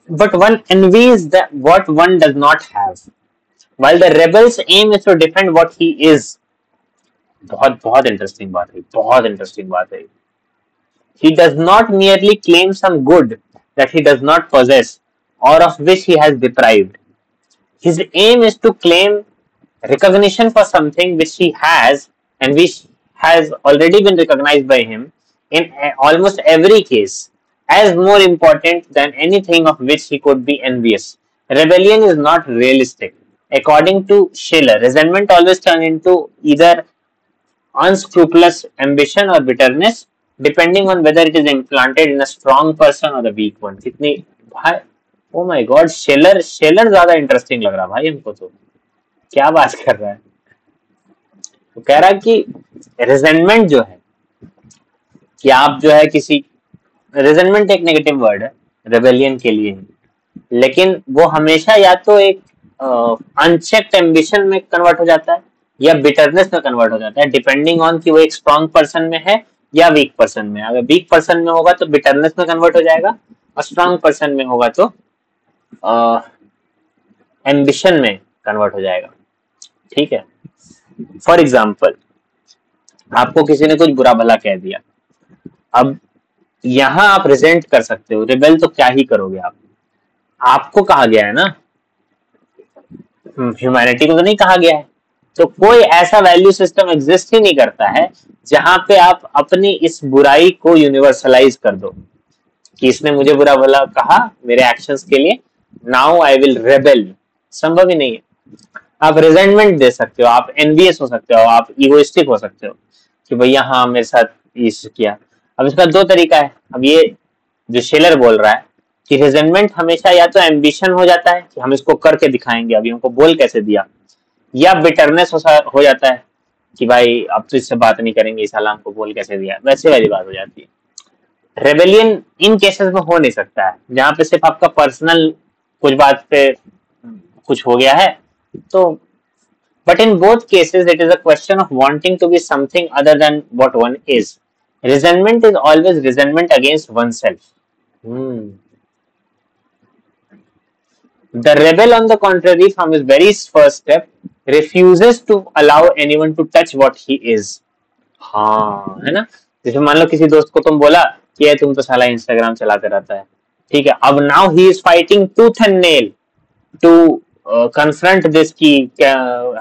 But one envies what one does not have, while the rebel's aim is to defend what he is. बहुत interesting बात है, बहुत interesting बात है. He does not merely claim some good that he does not possess or of which he has deprived. His aim is to claim recognition for something which he has and which has already been recognized by him in almost every case as more important than anything of which he could be envious. Rebellion is not realistic. According to Schiller, resentment always turns into either unscrupulous ambition or bitterness, depending on whether it is implanted in a strong person or a weak one. कितनी भाई, oh my God, Shelar ज्यादा interesting लग रहा भाई हमको. तो क्या बात कर रहा है. तो कह रहा है कि रिजेंटमेंट जो है कि आप जो है किसी रिजेंटमेंट एक नेगेटिव वर्ड है रेबेलियन के लिए, लेकिन वो हमेशा या तो एक अनचेक्ड एम्बिशन में कन्वर्ट हो जाता है या बिटरनेस में कन्वर्ट हो जाता है, डिपेंडिंग ऑन कि वो एक स्ट्रॉन्ग पर्सन में है या वीक पर्सन में। अगर वीक पर्सन में होगा तो बिटरनेस में कन्वर्ट हो जाएगा, और स्ट्रॉन्ग पर्सन में होगा तो एम्बिशन में कन्वर्ट हो जाएगा। ठीक है, फॉर एग्जाम्पल आपको किसी ने कुछ बुरा भला कह दिया, अब यहाँ आप रिजेंट कर सकते हो, रिबेल तो क्या ही करोगे आप, आपको कहा गया है ना, ह्यूमैनिटी को तो नहीं कहा गया है। तो कोई ऐसा वैल्यू सिस्टम एग्जिस्ट ही नहीं करता है जहां पे आप अपनी इस बुराई को यूनिवर्सलाइज कर दो कि इसने मुझे बुरा भला कहा मेरे एक्शंस के लिए, नाउ आई विल रेबेल। संभव ही नहीं है। आप रिजेंटमेंट दे सकते हो, आप एनवियस हो सकते हो, आप इगोइस्टिक हो सकते हो कि भैया हाँ मेरे साथ इस किया। अब इसका दो तरीका है। अब ये जो शेलर बोल रहा है कि रिजेंटमेंट हमेशा या तो एम्बिशन हो जाता है कि हम इसको करके दिखाएंगे, अभी हमको बोल कैसे दिया, या बिटरनेस हो जाता है कि भाई अब तो इससे बात नहीं करेंगे, साला हमको बोल कैसे दिया, वैसे वाली बात हो जाती है। रेबेलियन इन केसेस में हो नहीं सकता है जहां पे सिर्फ आपका पर्सनल कुछ बात पे कुछ हो गया है तो, but in both cases it is a question of wanting to be something other than what one is. Resentment is always resentment against oneself. The rebel, on the contrary, from his very first step, refuses to allow anyone to touch what he is. हाँ, है ना? जैसे मान लो किसी दोस्त को तुम बोला कि तुम तो साला इंस्टाग्राम चलाते रहता है, ठीक है, अब now he is fighting tooth and nail to confront this की क्या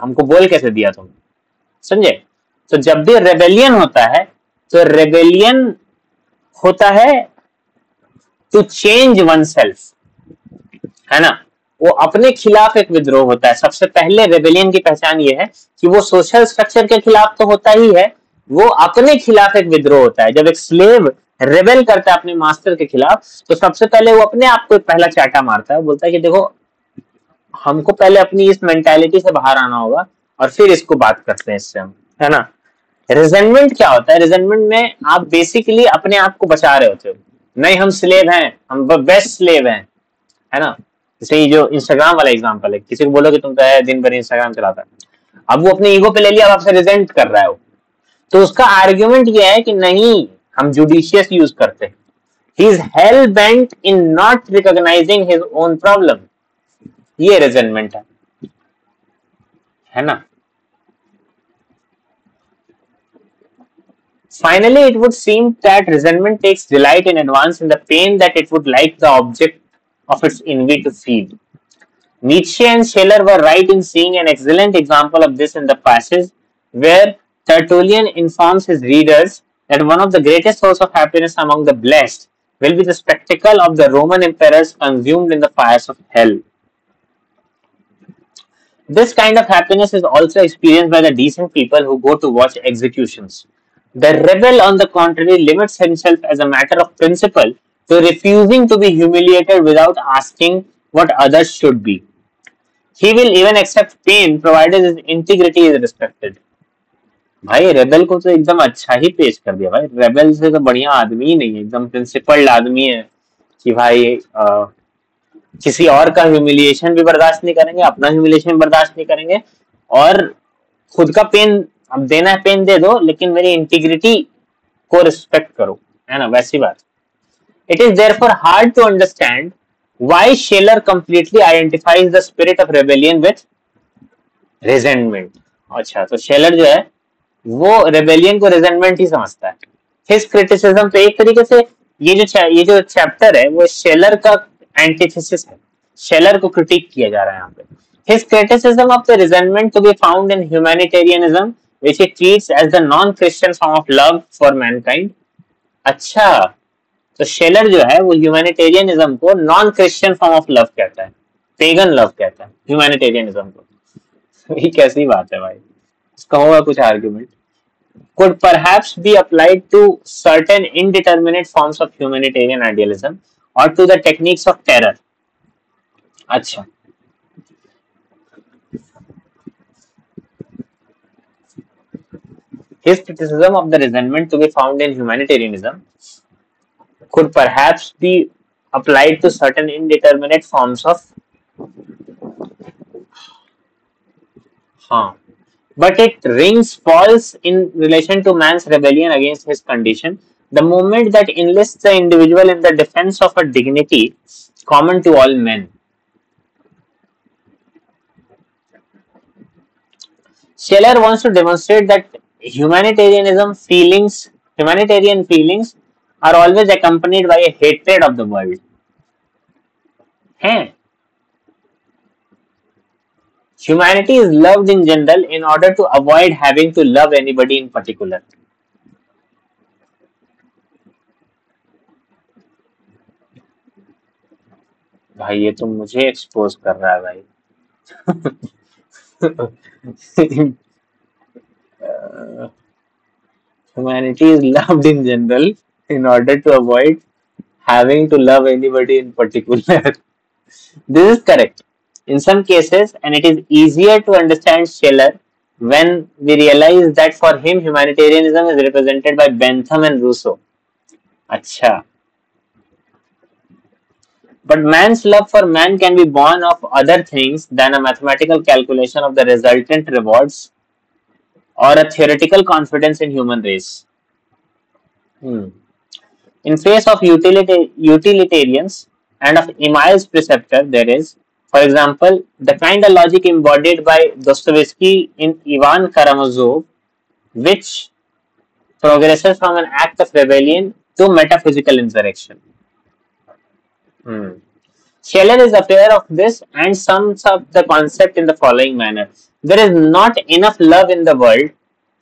हमको बोल कैसे दिया तुम, समझे? तो जब भी रेबेलियन होता है तो रेबेलियन होता है टू चेंज वन सेल्फ, है ना? वो अपने खिलाफ एक विद्रोह होता है। सबसे पहले रेबेलियन की पहचान ये है कि वो सोशल स्ट्रक्चर के खिलाफ तो होता ही है, वो अपने खिलाफ एक विद्रोह होता है। जब एक स्लेव रेबेल करता है अपने मास्टर के खिलाफ तो सबसे पहले वो अपने आप को एक पहला चाटा मारता है, बोलता है कि देखो हमको पहले अपनी इस मेंटालिटी से बाहर आना होगा और फिर इसको बात करते हैं इससे हम, है ना? रिजेंटमेंट क्या होता है? रिजेंटमेंट में आप बेसिकली अपने आप को बचा रहे होते हो, नहीं हम स्लेव हैं, हम बेस्ट स्लेव हैं, है ना? जैसे ये जो इंस्टाग्राम वाला एग्जांपल है, किसी को बोलो कि तुम तो है दिन भर इंस्टाग्राम चलाता है, अब वो अपने ईगो पे ले लिया, अब आपसे रिजेंट कर रहा है वो, तो उसका आर्ग्यूमेंट ये है कि नहीं हम जुडिशियस यूज करते हैं। He is hello bent in not recognising his own problem, ये रिजेंटमेंट है ना? Finally, it would seem that resentment takes delight in advance in the pain that it would like the object of its envy to feel. Nietzsche and Schiller were right in seeing an excellent example of this in the passage where Tertullian informs his readers that one of the greatest sources of happiness among the blessed will be the spectacle of the Roman emperors consumed in the fires of hell. This kind of happiness is also experienced by the decent people who go to watch executions. The rebel, on the contrary, limits himself as a matter of principle to refusing to be humiliated without asking what others should be. He will even accept pain provided his integrity is respected. भाई rebel को तो एकदम अच्छा ही पेश कर दिया भाई, rebel से तो बढ़िया आदमी ही नहीं है, एकदम प्रिंसिपल्ड आदमी है कि भाई किसी और का ह्यूमिलिएशन भी बर्दाश्त नहीं करेंगे, अपना ह्यूमिलिएशन बर्दाश्त नहीं करेंगे, और खुद का पेन अब देना है पेन दे दो, लेकिन मेरी इंटीग्रिटी को रिस्पेक्ट करो, है ना? वैसी बात। It is therefore hard to understand why Scheler completely identifies the spirit of rebellion with resentment. अच्छा, तो शेलर जो है वो रेबेलियन को रिजेंटमेंट ही समझता है। हिज क्रिटिसिज्म तो एक तरीके से ये जो चैप्टर है वो शेलर का एंटीथेसिस है, शेलर को क्रिटिक किया जा रहा है यहाँ पे। His criticism of the resentment to be found in humanitarianism, which he treats as the non-Christian form of love for mankind. अच्छा, तो शेलर जो है वो ह्यूमैनिटेरियनिज्म को non Christian form of love कहता है, पेगन लव कहता है ह्यूमैनिटेरियनिज्म को। ये कैसी बात है भाई? इसका होगा कुछ argument. Could perhaps be applied to certain indeterminate forms of humanitarian idealism or to the techniques of terror. अच्छा, his criticism of the resentment to be found in humanitarianism could perhaps be applied to certain indeterminate forms of harm. But it rings false in relation to man's rebellion against his condition. The moment that enlists the individual in the defense of a dignity common to all men. Scheller wants to demonstrate that humanitarian feelings are always accompanied by a hatred of the world. हैं? Humanity is loved in general in order to avoid having to love anybody in particular. भाई ये तो मुझे expose कर रहा है भाई. Humanity is loved in general in order to avoid having to love anybody in particular. This is correct in some cases, and it is easier to understand Scheller when we realize that for him humanitarianism is represented by Bentham and Rousseau. Acha. But man's love for man can be born of other things than a mathematical calculation of the resultant rewards or a theoretical confidence in human race. In face of utilitarians and of Emile's preceptor, there is, for example, the kind of logic embodied by Dostoevsky in Ivan Karamazov, which progresses from an act of rebellion to metaphysical insurrection. Scheller is aware of this and sums up the concept in the following manner. There is not enough love in the world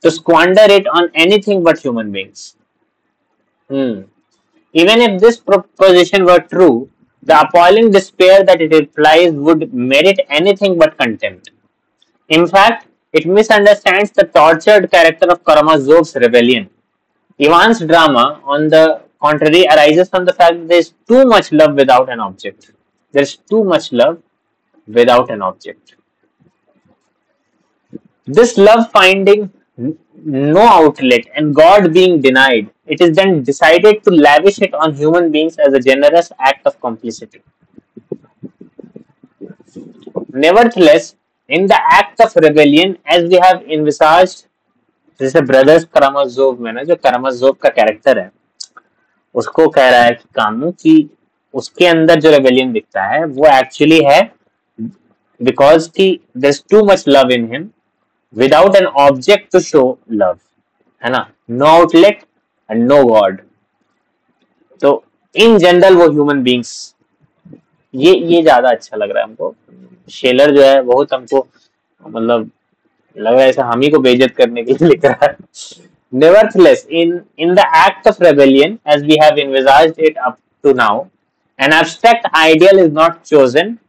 to squander it on anything but human beings. Even if this proposition were true, the appalling despair that it implies would merit anything but contempt. In fact, it misunderstands the tortured character of Karamazov's rebellion. Ivan's drama, on the contrary, arises from the fact that there is too much love without an object. There is too much love without an object. This love finding no outlet and God being denied, it is then decided to lavish it on human beings as a generous act of complicity. Nevertheless, in the act of rebellion, as we have envisaged, जैसे brothers करामाजोव में ना जो करामाजोव का character है उसको कह रहा है कि कामू कि उसके अंदर जो रेबेलियन दिखता है वो एक्चुअली है बिकॉज कि there is too much love in him without an object to show love, है ना, no outlet and no God. तो इन जनरल वो ह्यूमन बींग्स, ये ज्यादा अच्छा लग रहा है हमको. शेलर जो है बहुत हमको मतलब लग रहा है ऐसा हम ही को बेइज्जत करने के लिए लिख रहा है. Nevertheless, in the act of rebellion, as we have envisaged it up to now, an abstract ideal is not chosen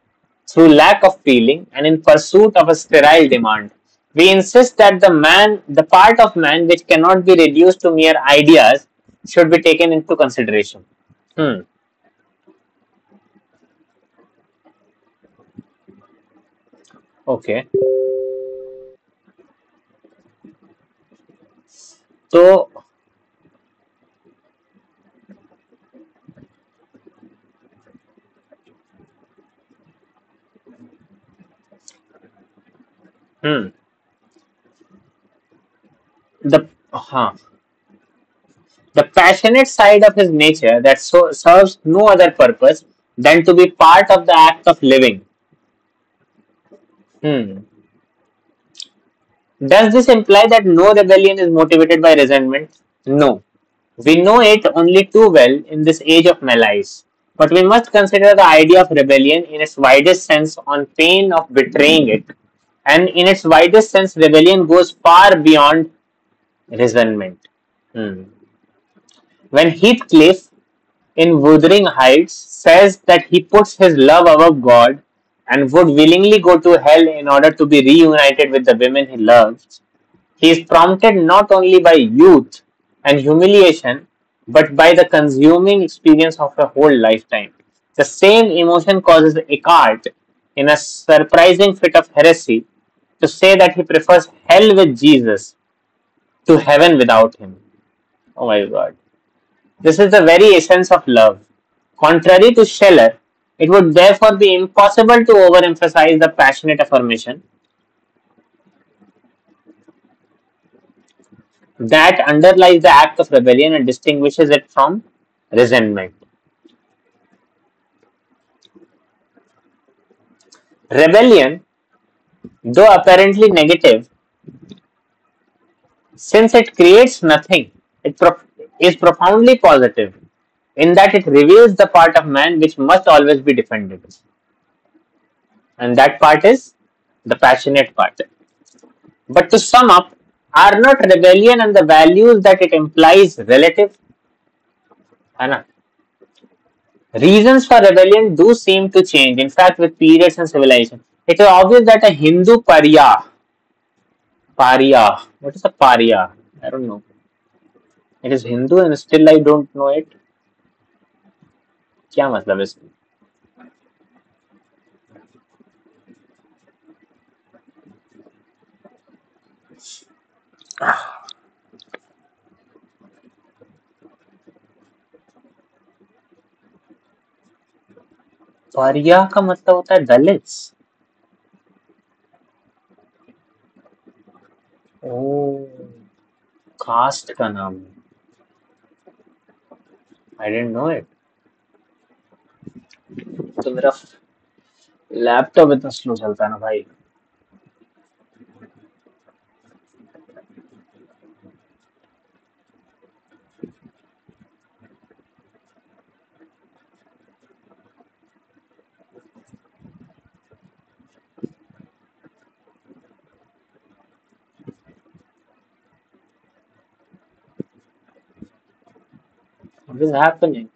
through lack of feeling and in pursuit of a sterile demand. We insist that the part of man which cannot be reduced to mere ideas, should be taken into consideration. Okay. तो the passionate side of his nature that serves no other purpose than to be part of the act of living. Does this imply that no rebellion is motivated by resentment? No. We know it only too well in this age of malice. But we must consider the idea of rebellion in its widest sense on pain of betraying it. And in its widest sense, rebellion goes far beyond resentment. When Heathcliff in Wuthering Heights says that he puts his love above God and would willingly go to hell in order to be reunited with the women he loves, he is prompted not only by youth and humiliation, but by the consuming experience of a whole lifetime. The same emotion causes Eckhart, in a surprising fit of heresy, to say that he prefers hell with Jesus to heaven without him. Oh my God. This is the very essence of love. Contrary to Scheller, it would therefore be impossible to overemphasize the passionate affirmation that underlies the act of rebellion and distinguishes it from resentment. Rebellion, though apparently negative, since it creates nothing, is profoundly positive in that it reveals the part of man which must always be defended. And that part is the passionate part. But to sum up, are not rebellion and the values that it implies relative? है ना? Reasons for rebellion do seem to change, in fact, with periods and civilization. It is obvious that a Hindu Pariah, what is a Pariah? I don't know. It is Hindu and still I don't know it. क्या मतलब है इसका? पारिया का मतलब होता है Dalits. ओ, cast का नाम है. I didn't know it. तो मेरा लैपटॉप इतना स्लो चलता है ना भाई. What is happening?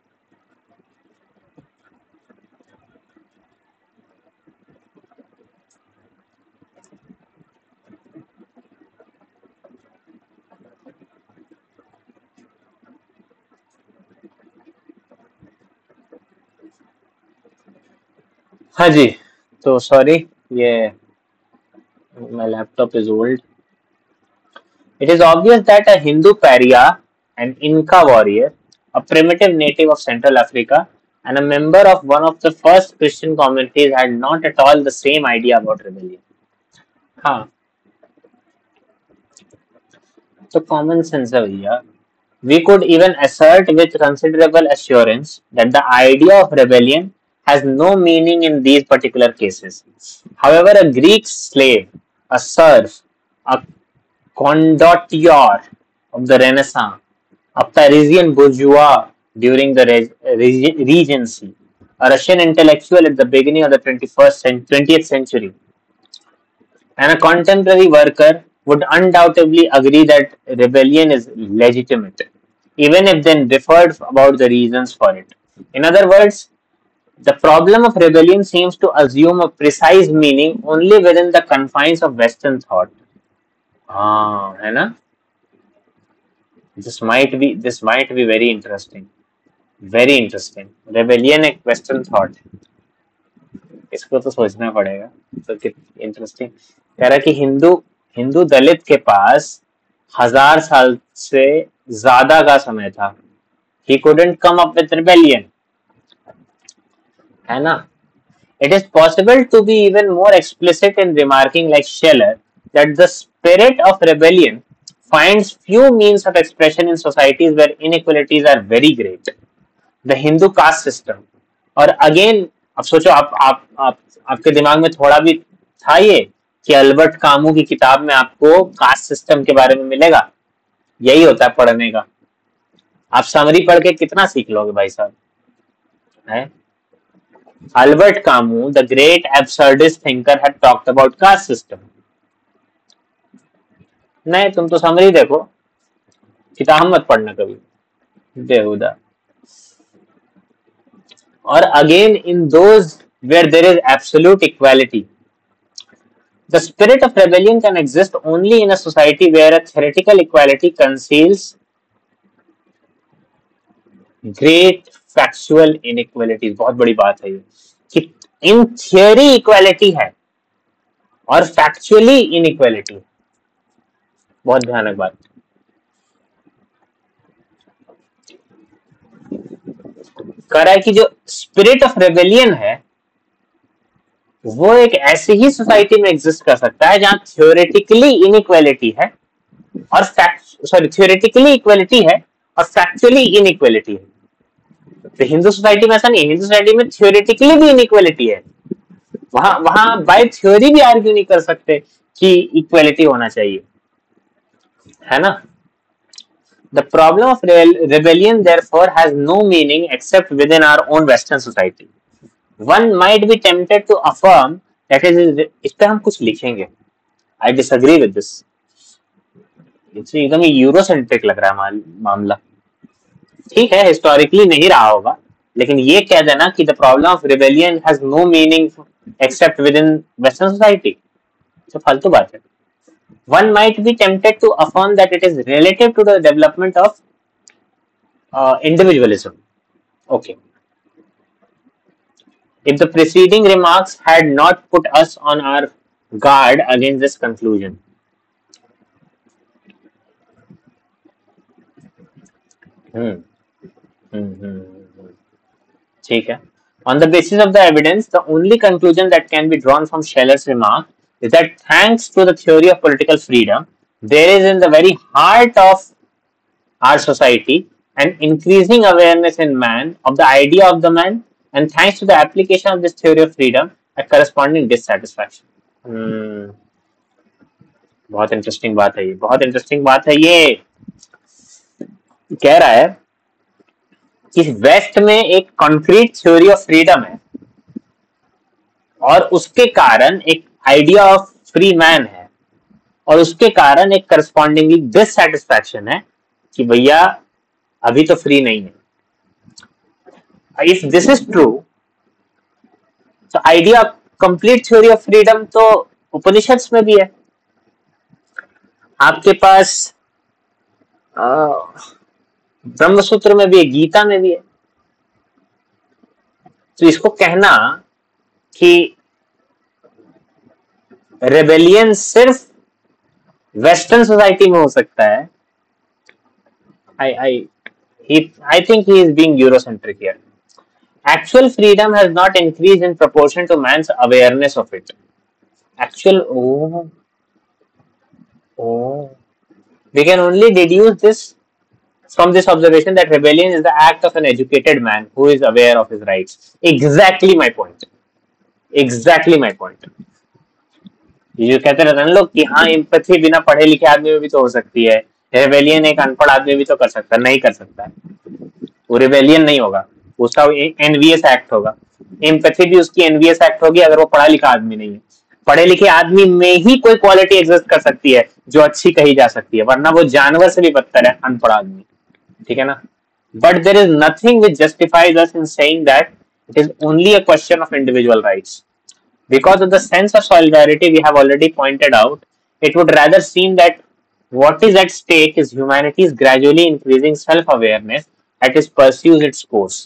हाँ जी, तो सॉरी, ये my laptop is old. It is obvious that a Hindu pariah, an Inca warrior, a primitive native of Central Africa, and a member of one of the first Christian communities had not at all the same idea about rebellion. हाँ, तो common sense है भैया. We could even assert with considerable assurance that the idea of rebellion has no meaning in these particular cases. However, a Greek slave, a serf, a condottiere of the Renaissance, a Parisian bourgeois during the Regency, a Russian intellectual at the beginning of the 20th century, and a contemporary worker would undoubtedly agree that rebellion is legitimate, even if then differed about the reasons for it. In other words, the problem of rebellion seems to assume a precise meaning only within the confines of Western thought. हाँ, है ना? This might be very interesting. Very interesting. Rebellion एक Western thought. इसको तो सोचना पड़ेगा. तो कितना इंटरेस्टिंग. कह रहा कि हिंदू दलित के पास 1000 साल से ज्यादा का समय था. He couldn't come up with rebellion. है ना? It is possible to be even more explicit in remarking, like Scheller, that the spirit of rebellion finds few means of expression in societies where inequalities are very great. The Hindu caste system. और again अब सोचो, आपके दिमाग में थोड़ा भी था ये कि अल्बर्ट कामू की किताब में आपको कास्ट सिस्टम के बारे में मिलेगा. यही होता है पढ़ने का. आप समरी पढ़ के कितना सीख लोगे भाई साहब. है Albert Camus, the great absurdist thinker, had talked about caste system. नहीं, तुम तो समरी देखो, किताब मत पढ़ना कभी बेहुदा. और again, in those where there is absolute equality, the spirit of rebellion can exist only in a society where a theoretical equality conceals great factual inequalities. बहुत बड़ी बात है ये कि in theory equality है और factually inequality. बहुत भयानक बात. कह रहा है कि जो स्पिरिट ऑफ रेबेलियन है वो एक ऐसी ही सोसाइटी में एग्जिस्ट कर सकता है जहां थियोरेटिकली इनइक्वालिटी है और थियोरेटिकली इक्वालिटी है और फैक्चुअली इनइक्वालिटी है। तो हिंदू सोसाइटी में ऐसा नहीं है, हिंदू सोसाइटी में थियोरेटिकली भी इनइक्वालिटी है, वहां वहां बाय थ्योरी भी आर्ग्यू नहीं कर सकते कि इक्वालिटी होना चाहिए, है ना। The problem of rebellion therefore has no meaning except within our own Western society. One might be tempted to affirm that इस पे हम कुछ लिखेंगे, I disagree with this. एकदम यूरोसेंट्रिक लग रहा है मामला। ठीक है, हिस्टोरिकली नहीं रहा होगा, लेकिन ये कह देना कि the problem of rebellion has no meaning except within western society, तो फालतू बात है। One might be tempted to affirm that it is relative to the development of individualism. Okay. If the preceding remarks had not put us on our guard against this conclusion. ठीक है. On the basis of the evidence, the only conclusion that can be drawn from Scheller's remark is that thanks to the theory of political freedom, there is in the very heart of our society an increasing awareness in man of the idea of the man, and thanks to the application of this theory of freedom, a corresponding dissatisfaction. बहुत interesting बात है ये, बहुत interesting बात है ये। कह रहा है कि वेस्ट में एक कॉन्क्रीट थ्योरी ऑफ फ्रीडम है और उसके कारण एक आइडिया ऑफ फ्री मैन है और उसके कारण एक करस्पॉन्डिंगली डिससैटिस्फैक्शन है कि भैया अभी तो फ्री नहीं है। इफ दिस इज ट्रू, तो idea complete theory of freedom तो उपनिषद्स में भी है, आपके पास ब्रह्मसूत्र में भी है, गीता में भी है। तो इसको कहना कि रेबेलियन सिर्फ वेस्टर्न सोसाइटी में हो सकता है, I think he is being Eurocentric here. Actual freedom has not increased in proportion to man's awareness of it. We can only deduce this from this observation that rebellion is the act of an educated man who is aware of his rights. Exactly my point. ये जो कहते रहते हैं लोग कि हाँ empathy बिना पढ़े लिखे आदमी में भी तो हो सकती है, रेबेलियन एक अनपढ़ आदमी भी तो कर सकता है, नहीं कर सकता है, वो रेबेलियन नहीं होगा, उसका एनवीएस एक्ट होगा। एम्पैथी भी उसकी एनवीएस एक्ट होगी अगर वो पढ़ा लिखा आदमी नहीं है। पढ़े लिखे आदमी में ही कोई क्वालिटी एग्जिस्ट कर सकती है जो अच्छी कही जा सकती है, वरना वो जानवर से भी बदतर है अनपढ़ आदमी, ठीक है ना। But there is nothing which justifies us in saying that it is only a question of individual rights. Because of the sense of solidarity we have already pointed out, it would rather seem that what is at stake is humanity's gradually increasing self-awareness as it pursues its course.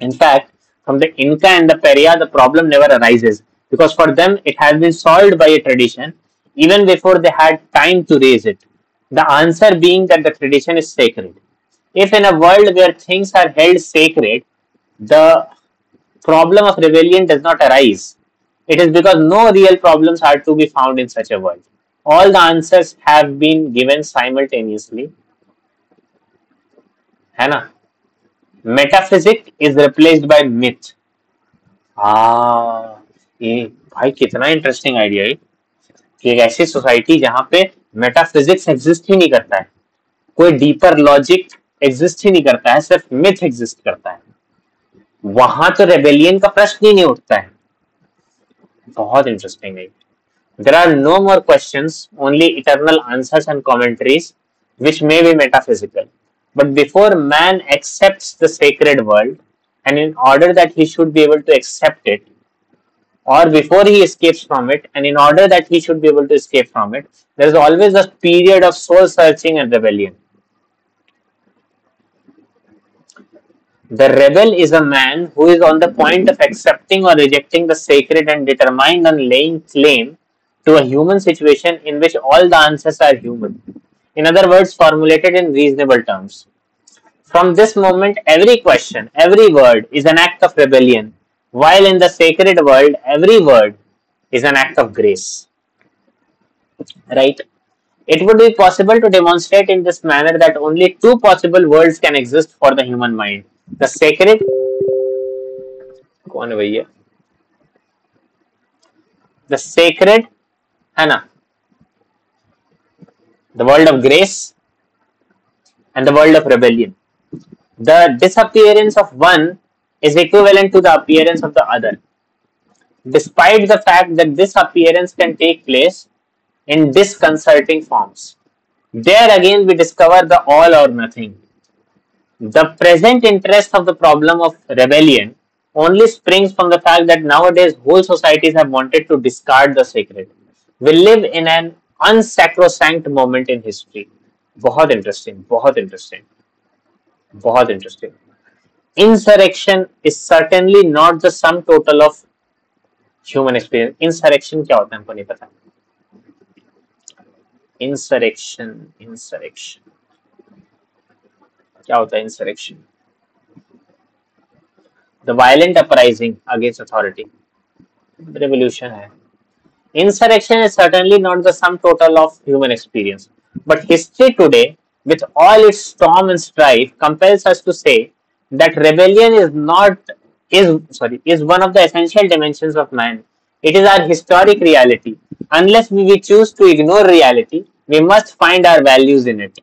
In fact, from the Inca and the Peria, the problem never arises, because for them it has been solved by a tradition even before they had time to raise it. The answer being that the tradition is sacred. If in a world where things are held sacred, the problem of rebellion does not arise, it is because no real problems are to be found in such a world. All the answers have been given simultaneously. है ना? Metaphysics is replaced by myth. ये भाई कितना interesting idea है कि एक ऐसी society जहां पे मेटाफिजिक्स एग्जिस्ट ही नहीं करता है, कोई डीपर लॉजिक एग्जिस्ट ही नहीं करता है, सिर्फ मिथ एग्जिस्ट करता है, वहां तो रेबेलियन का प्रश्न ही नहीं उठता है। बहुत इंटरेस्टिंग है। There are no more questions, only eternal answers and commentaries, which may be metaphysical. But before man accepts the sacred world, and in order that he should be able to accept it, or before he escapes from it, and in order that he should be able to escape from it, there is always a period of soul searching and rebellion. The rebel is a man who is on the point of accepting or rejecting the sacred and determined on laying claim to a human situation in which all the answers are human. In other words, formulated in reasonable terms. From this moment, every question, every word is an act of rebellion, while in the sacred world, every word is an act of grace. Right? It would be possible to demonstrate in this manner that only two possible worlds can exist for the human mind. The sacred, कौन है भैया? The sacred, है ना? The world of grace and the world of rebellion. The disappearance of one is equivalent to the appearance of the other, despite the fact that this appearance can take place in disconcerting forms. There again we discover the all or nothing. The present interest of the problem of rebellion only springs from the fact that nowadays whole societies have wanted to discard the sacred. We live in an unsacrosanct moment in history. बहुत interesting, बहुत interesting, बहुत interesting. Insurrection is certainly not the sum total of human experience. Insurrection क्या होता है हमको नहीं पता. Insurrection क्या होता है? Insurrection, the violent uprising against authority. Revolution है. Insurrection is certainly not the sum total of human experience, but history today, with all its storm and strife, compels us to say that rebellion is one of the essential dimensions of man. It is our historic reality. Unless we choose to ignore reality, we must find our values in it.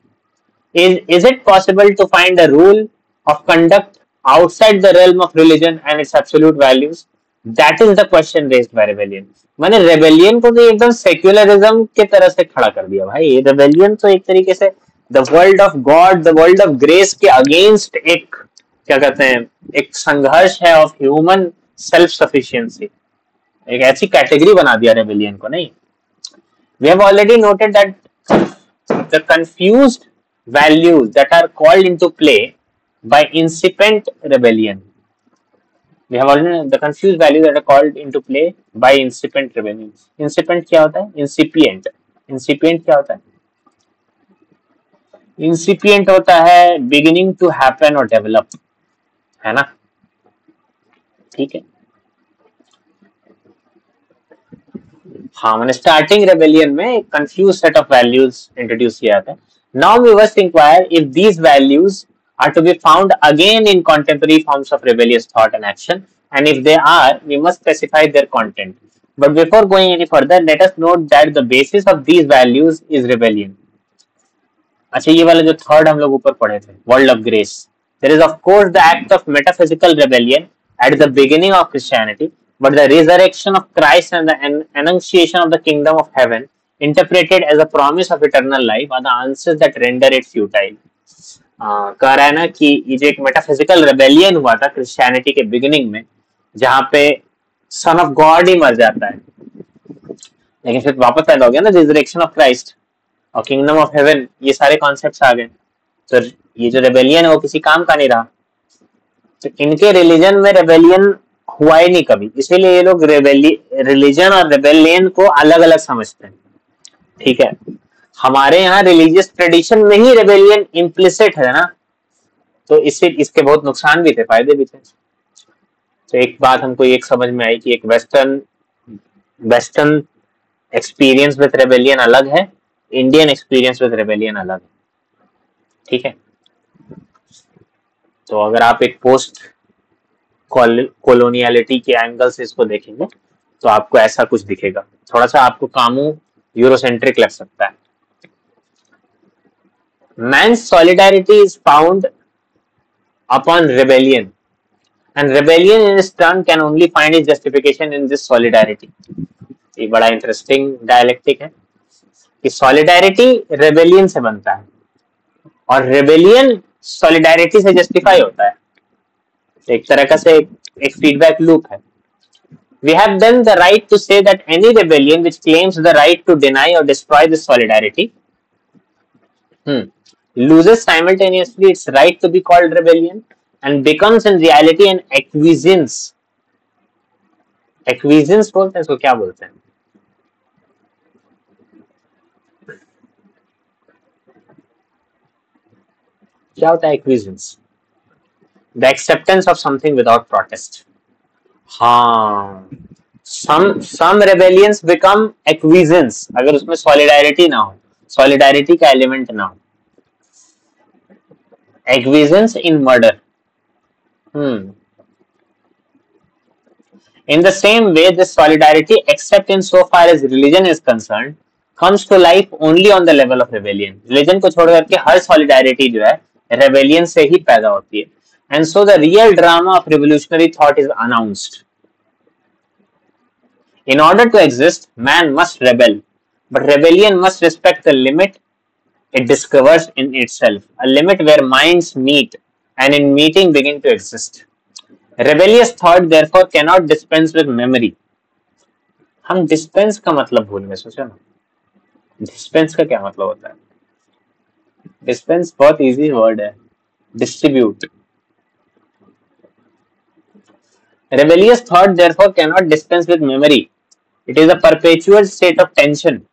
Is it possible to find a rule of conduct outside the realm of religion and its absolute values? That is the question raised by rebellion. मैंने rebellion को तो एकदम secularism की तरह से खड़ा कर दिया भाई. रेबेलियन तो एक तरीके से the world of God, the world of grace के अगेंस्ट एक क्या कहते हैं, एक संघर्ष है ऑफ ह्यूमन सेल्फ सफिशिएंसी. एक ऐसी कैटेगरी बना दिया रेबेलियन को. नहीं, we have already noted that the confused values that are called into play by incipient rebellion. We have already the confused values that are called into play by incipient rebellion. Incipient क्या होता है? Incipient. Incipient क्या होता है? Incipient होता है beginning to happen or develop, है ना? ठीक है. हाँ, मैंने स्टार्टिंग रेबेलियन में एक confuse set of values introduce किया था. Now we must inquire if these values are to be found again in contemporary forms of rebellious thought and action, and if they are, we must specify their content. But before going any further, let us note that the basis of these values is rebellion. अच्छा, ये वाला जो third हम लोग ऊपर पढ़े थे, world of grace. There is of course the act of metaphysical rebellion at the beginning of Christianity, but the resurrection of Christ and the annunciation of the kingdom of heaven, interpreted as a promise of eternal life, are the answers that render it futile. कह रहा है ना कि ये जो एक metaphysical rebellion हुआ था क्रिश्चियनिटी के बिगिनिंग में, जहां पे सन ऑफ गॉड ही मर जाता है, लेकिन फिर वापस पैदा हो गया ना, रिजरेक्शन ऑफ क्राइस्ट और किंगडम ऑफ हेवन, ये सारे कॉन्सेप्ट्स आ गए. तो ये जो रेबेलियन है वो किसी काम का नहीं रहा. तो इनके रिलीजन में रेबेलियन हुआ ही नहीं कभी, इसीलिए ये लोग रिलीजन और रेबेलियन को अलग अलग समझते हैं. ठीक है, हमारे यहाँ रिलीजियस ट्रेडिशन में ही रेबेलियन इम्प्लिसिट है ना, तो इससे इसके बहुत नुकसान भी थे, फायदे भी थे. तो एक बात हमको एक समझ में आई कि एक वेस्टर्न एक्सपीरियंस विद रेबेलियन अलग है, इंडियन एक्सपीरियंस विद रेबेलियन अलग है. ठीक है, तो अगर आप एक पोस्ट कॉलोनियलिटी के एंगल से इसको देखेंगे तो आपको ऐसा कुछ दिखेगा. थोड़ा सा आपको कामू यूरोसेंट्रिक लग सकता है. Man's solidarity is found upon rebellion, and rebellion in its turn can only find its justification in this solidarity. ये बड़ा इंटरेस्टिंग डायलेक्टिक है कि सॉलिडारिटी रेबेलियन से बनता है और रेबेलियन सॉलिडारिटी से जस्टिफाई होता है. एक तरह का से एक फीडबैक लूप है. We have then the right to say that any rebellion which claims the right to deny or destroy this solidarity loses simultaneously its right to be called rebellion and becomes in reality an acquiescence. Acquiescence बोलते हैं इसको, क्या बोलते हैं? क्या होता है acquiescence? The acceptance of something without protest. हाँ, some rebellions become acquiescence अगर उसमें solidarity ना हो, solidarity का element ना हो. Acquiescence in murder. In the same way, this solidarity, except in so far as religion is concerned, comes to life only on the level of rebellion. Religion को छोड़ करके हर solidarity जो है rebellion से ही पैदा होती है. And so the real drama of revolutionary thought is announced. In order to exist, man must rebel, but rebellion must respect the limit it discovers in itself, a limit where minds meet and in meeting begin to exist. Rebellious thought therefore cannot dispense with memory. हम dispense का मतलब भूल गए, सोचो ना. Dispense का क्या मतलब होता है? Dispense बहुत easy word है. Distribute. Rebellious thought therefore cannot dispense with memory. It is a perpetual state of tension.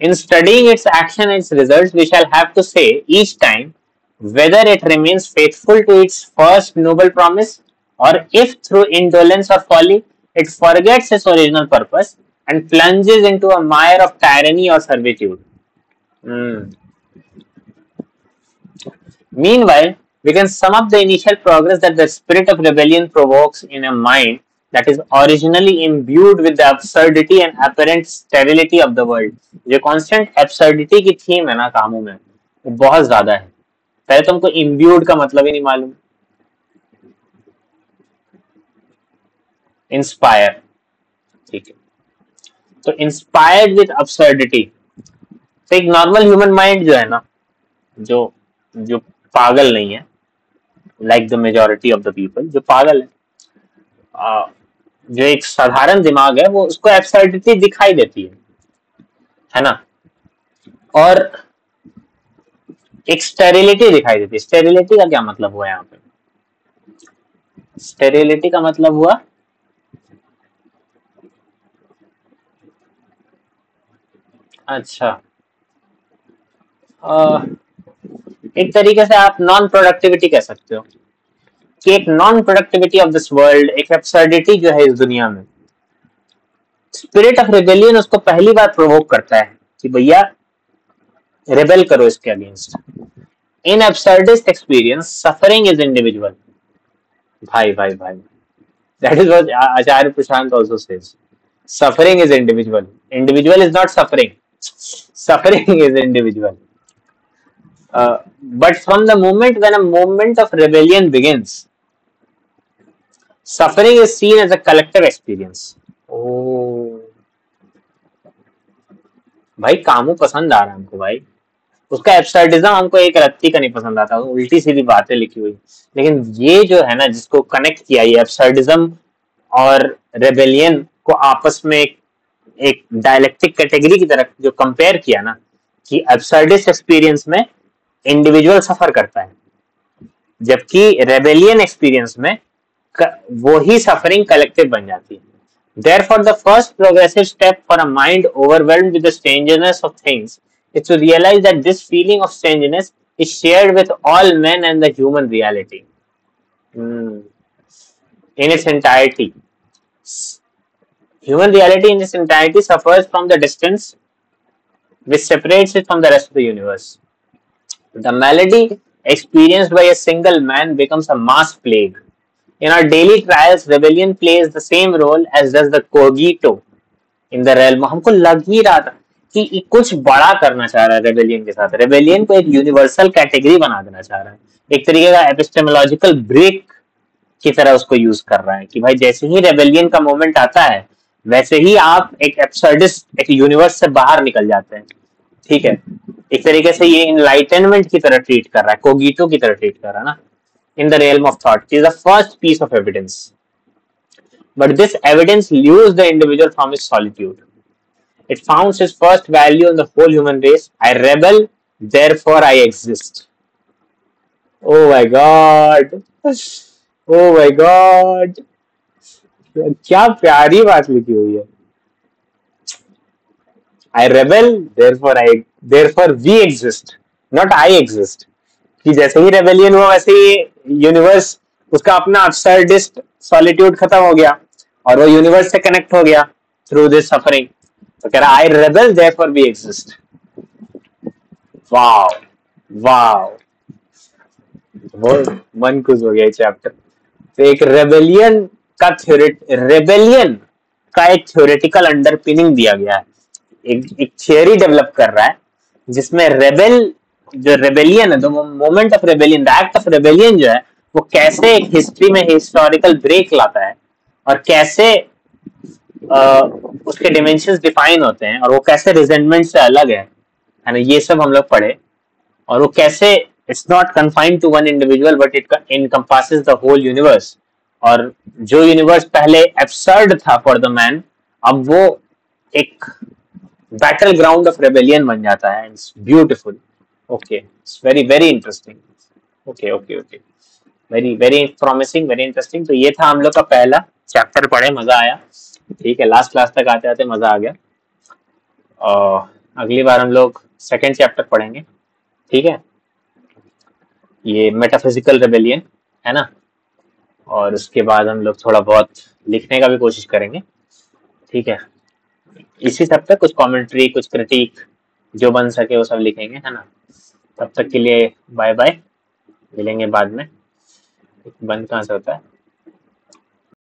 In studying its action and its results, we shall have to say each time whether it remains faithful to its first noble promise, or if through indolence or folly it forgets its original purpose and plunges into a mire of tyranny or servitude. Meanwhile, we can sum up the initial progress that the spirit of rebellion provokes in a mind that is originally imbued with the absurdity and apparent sterility of the world. जो constant absurdity की theme है ना कामों में, वो बहुत ज्यादा है. पहले तुमको imbued का मतलब ही नहीं मालूम. Inspire, ठीक है. तो inspired with absurdity. तो एक नॉर्मल ह्यूमन माइंड जो है ना, जो पागल नहीं है, like the majority of the people, जो पागल है, जो एक साधारण दिमाग है, वो उसको एब्सर्डिटी दिखाई देती है ना, और एक स्टेरिलिटी दिखाई देती है. स्टेरिलिटी का क्या मतलब हुआ यहाँ पे? स्टेरिलिटी का मतलब हुआ अच्छा, एक तरीके से आप नॉन प्रोडक्टिविटी कह सकते हो कि एक non productivity of this world, एक एब्सर्डिटी जो है इस दुनिया में, स्पिरिट ऑफ रेबेलियन उसको पहली बार प्रोवोक करता है कि भैया रेबेल करो इसके against. In absurdist experience suffering is individual. भाई that is what Acharya Prashant also says. Suffering is individual. Individual is not suffering. Suffering is individual. But from the moment when a movement of rebellion begins, suffering is seen as a collective experience. भाई Camus पसंद आ रहा है हमको भाई. उसका absurdism हमको एक रत्ती का नहीं पसंद आता, उल्टी सीधी बातें लिखी हुई. लेकिन ये जो है ना, जिसको कनेक्ट किया, ये एब्सर्डिज्म और रेबेलियन को आपस में एक डायलेक्टिक कैटेगरी की तरह जो कंपेयर किया ना, कि एब्सर्डिस्ट एक्सपीरियंस में इंडिविजुअल सफर करता है, जबकि रेबेलियन एक्सपीरियंस में वो ही सफरिंग कलेक्टिव बन जाती है. Therefore, the first progressive step for a mind overwhelmed with the strangeness of things is to realize that this feeling of strangeness is shared with all men and the human reality in its entirety. Human reality in its entirety suffers from the distance which separates it from the rest of the universe. The malady experienced by a single man becomes a mass plague. In our daily trials, rebellion plays the same role as does the cogito in the realm. हमको लग ही रहा था कि कुछ बड़ा करना चाह रहा है रेबेलियन के साथ. रेबेलियन को एक यूनिवर्सल कैटेगरी बना देना चाह रहा है, एक तरीके का एपिस्टेमोलॉजिकल ब्रेक की तरह उसको यूज कर रहा है कि भाई जैसे ही रेबेलियन का मोमेंट आता है, वैसे ही आप एक एब्सर्डिस्ट, एक यूनिवर्स से बाहर निकल जाते हैं. ठीक है, एक तरीके से ये इनलाइटनमेंट की तरह ट्रीट कर रहा है, कोगीटो की तरह ट्रीट कर रहा है ना, in the realm of thought. It is the first piece of evidence. But this evidence lures the individual from his solitude. It founds his first value on the whole human race. I rebel, therefore I exist. Oh my God. Oh my God. क्या प्यारी बात लिखी हुई है. I rebel therefore we exist, not I exist. कि जैसे ही rebellion हुआ वैसे ही यूनिवर्स, उसका अपना अब्सर्डिस्ट सॉलिट्यूड खत्म हो गया और वो यूनिवर्स से कनेक्ट हो गया थ्रू दिस सफरिंग। तो कह रहा I rebel therefore we exist. Wow wow, वो मन खुश हो गया चैप्टर। तो एक रेबेलियन का एक थ्योरेटिकल अंडरपिनिंग दिया गया है, एक थियरी डेवलप कर रहा है जिसमें जो रेबेलियन है, the moment of rebellion, the act of rebellion जो है वो कैसे एक हिस्ट्री में हिस्टोरिकल ब्रेक लाता है और कैसे उसके डिमेंशंस डिफाइन होते हैं और वो कैसे रिजेंटमेंट से अलग है ना, ये सब हम लोग पढ़े। और वो कैसे it's not confined to one individual but it encompasses the whole universe. और जो यूनिवर्स पहले एब्सर्ड था फॉर द मैन, अब वो एक बैटल ग्राउंड ऑफ रेबेलियन बन जाता है। It's beautiful. Okay, it's very very interesting. Okay okay okay, very very promising, very interesting. तो ये था हम लोग का पहला चैप्टर, पढ़े, मजा आया। ठीक है, लास्ट क्लास तक आते आते मजा आ गया। और अगली बार हम लोग सेकेंड चैप्टर पढ़ेंगे। ठीक है, ये मेटाफिजिकल रेबेलियन है ना। और उसके बाद हम लोग थोड़ा बहुत लिखने का भी कोशिश करेंगे। ठीक है, इसी सब पे कुछ कमेंट्री, कुछ क्रिटिक जो बन सके वो सब लिखेंगे, है ना। तब तक के लिए बाय बाय, मिलेंगे बाद में। बंद कहाँ से होता है?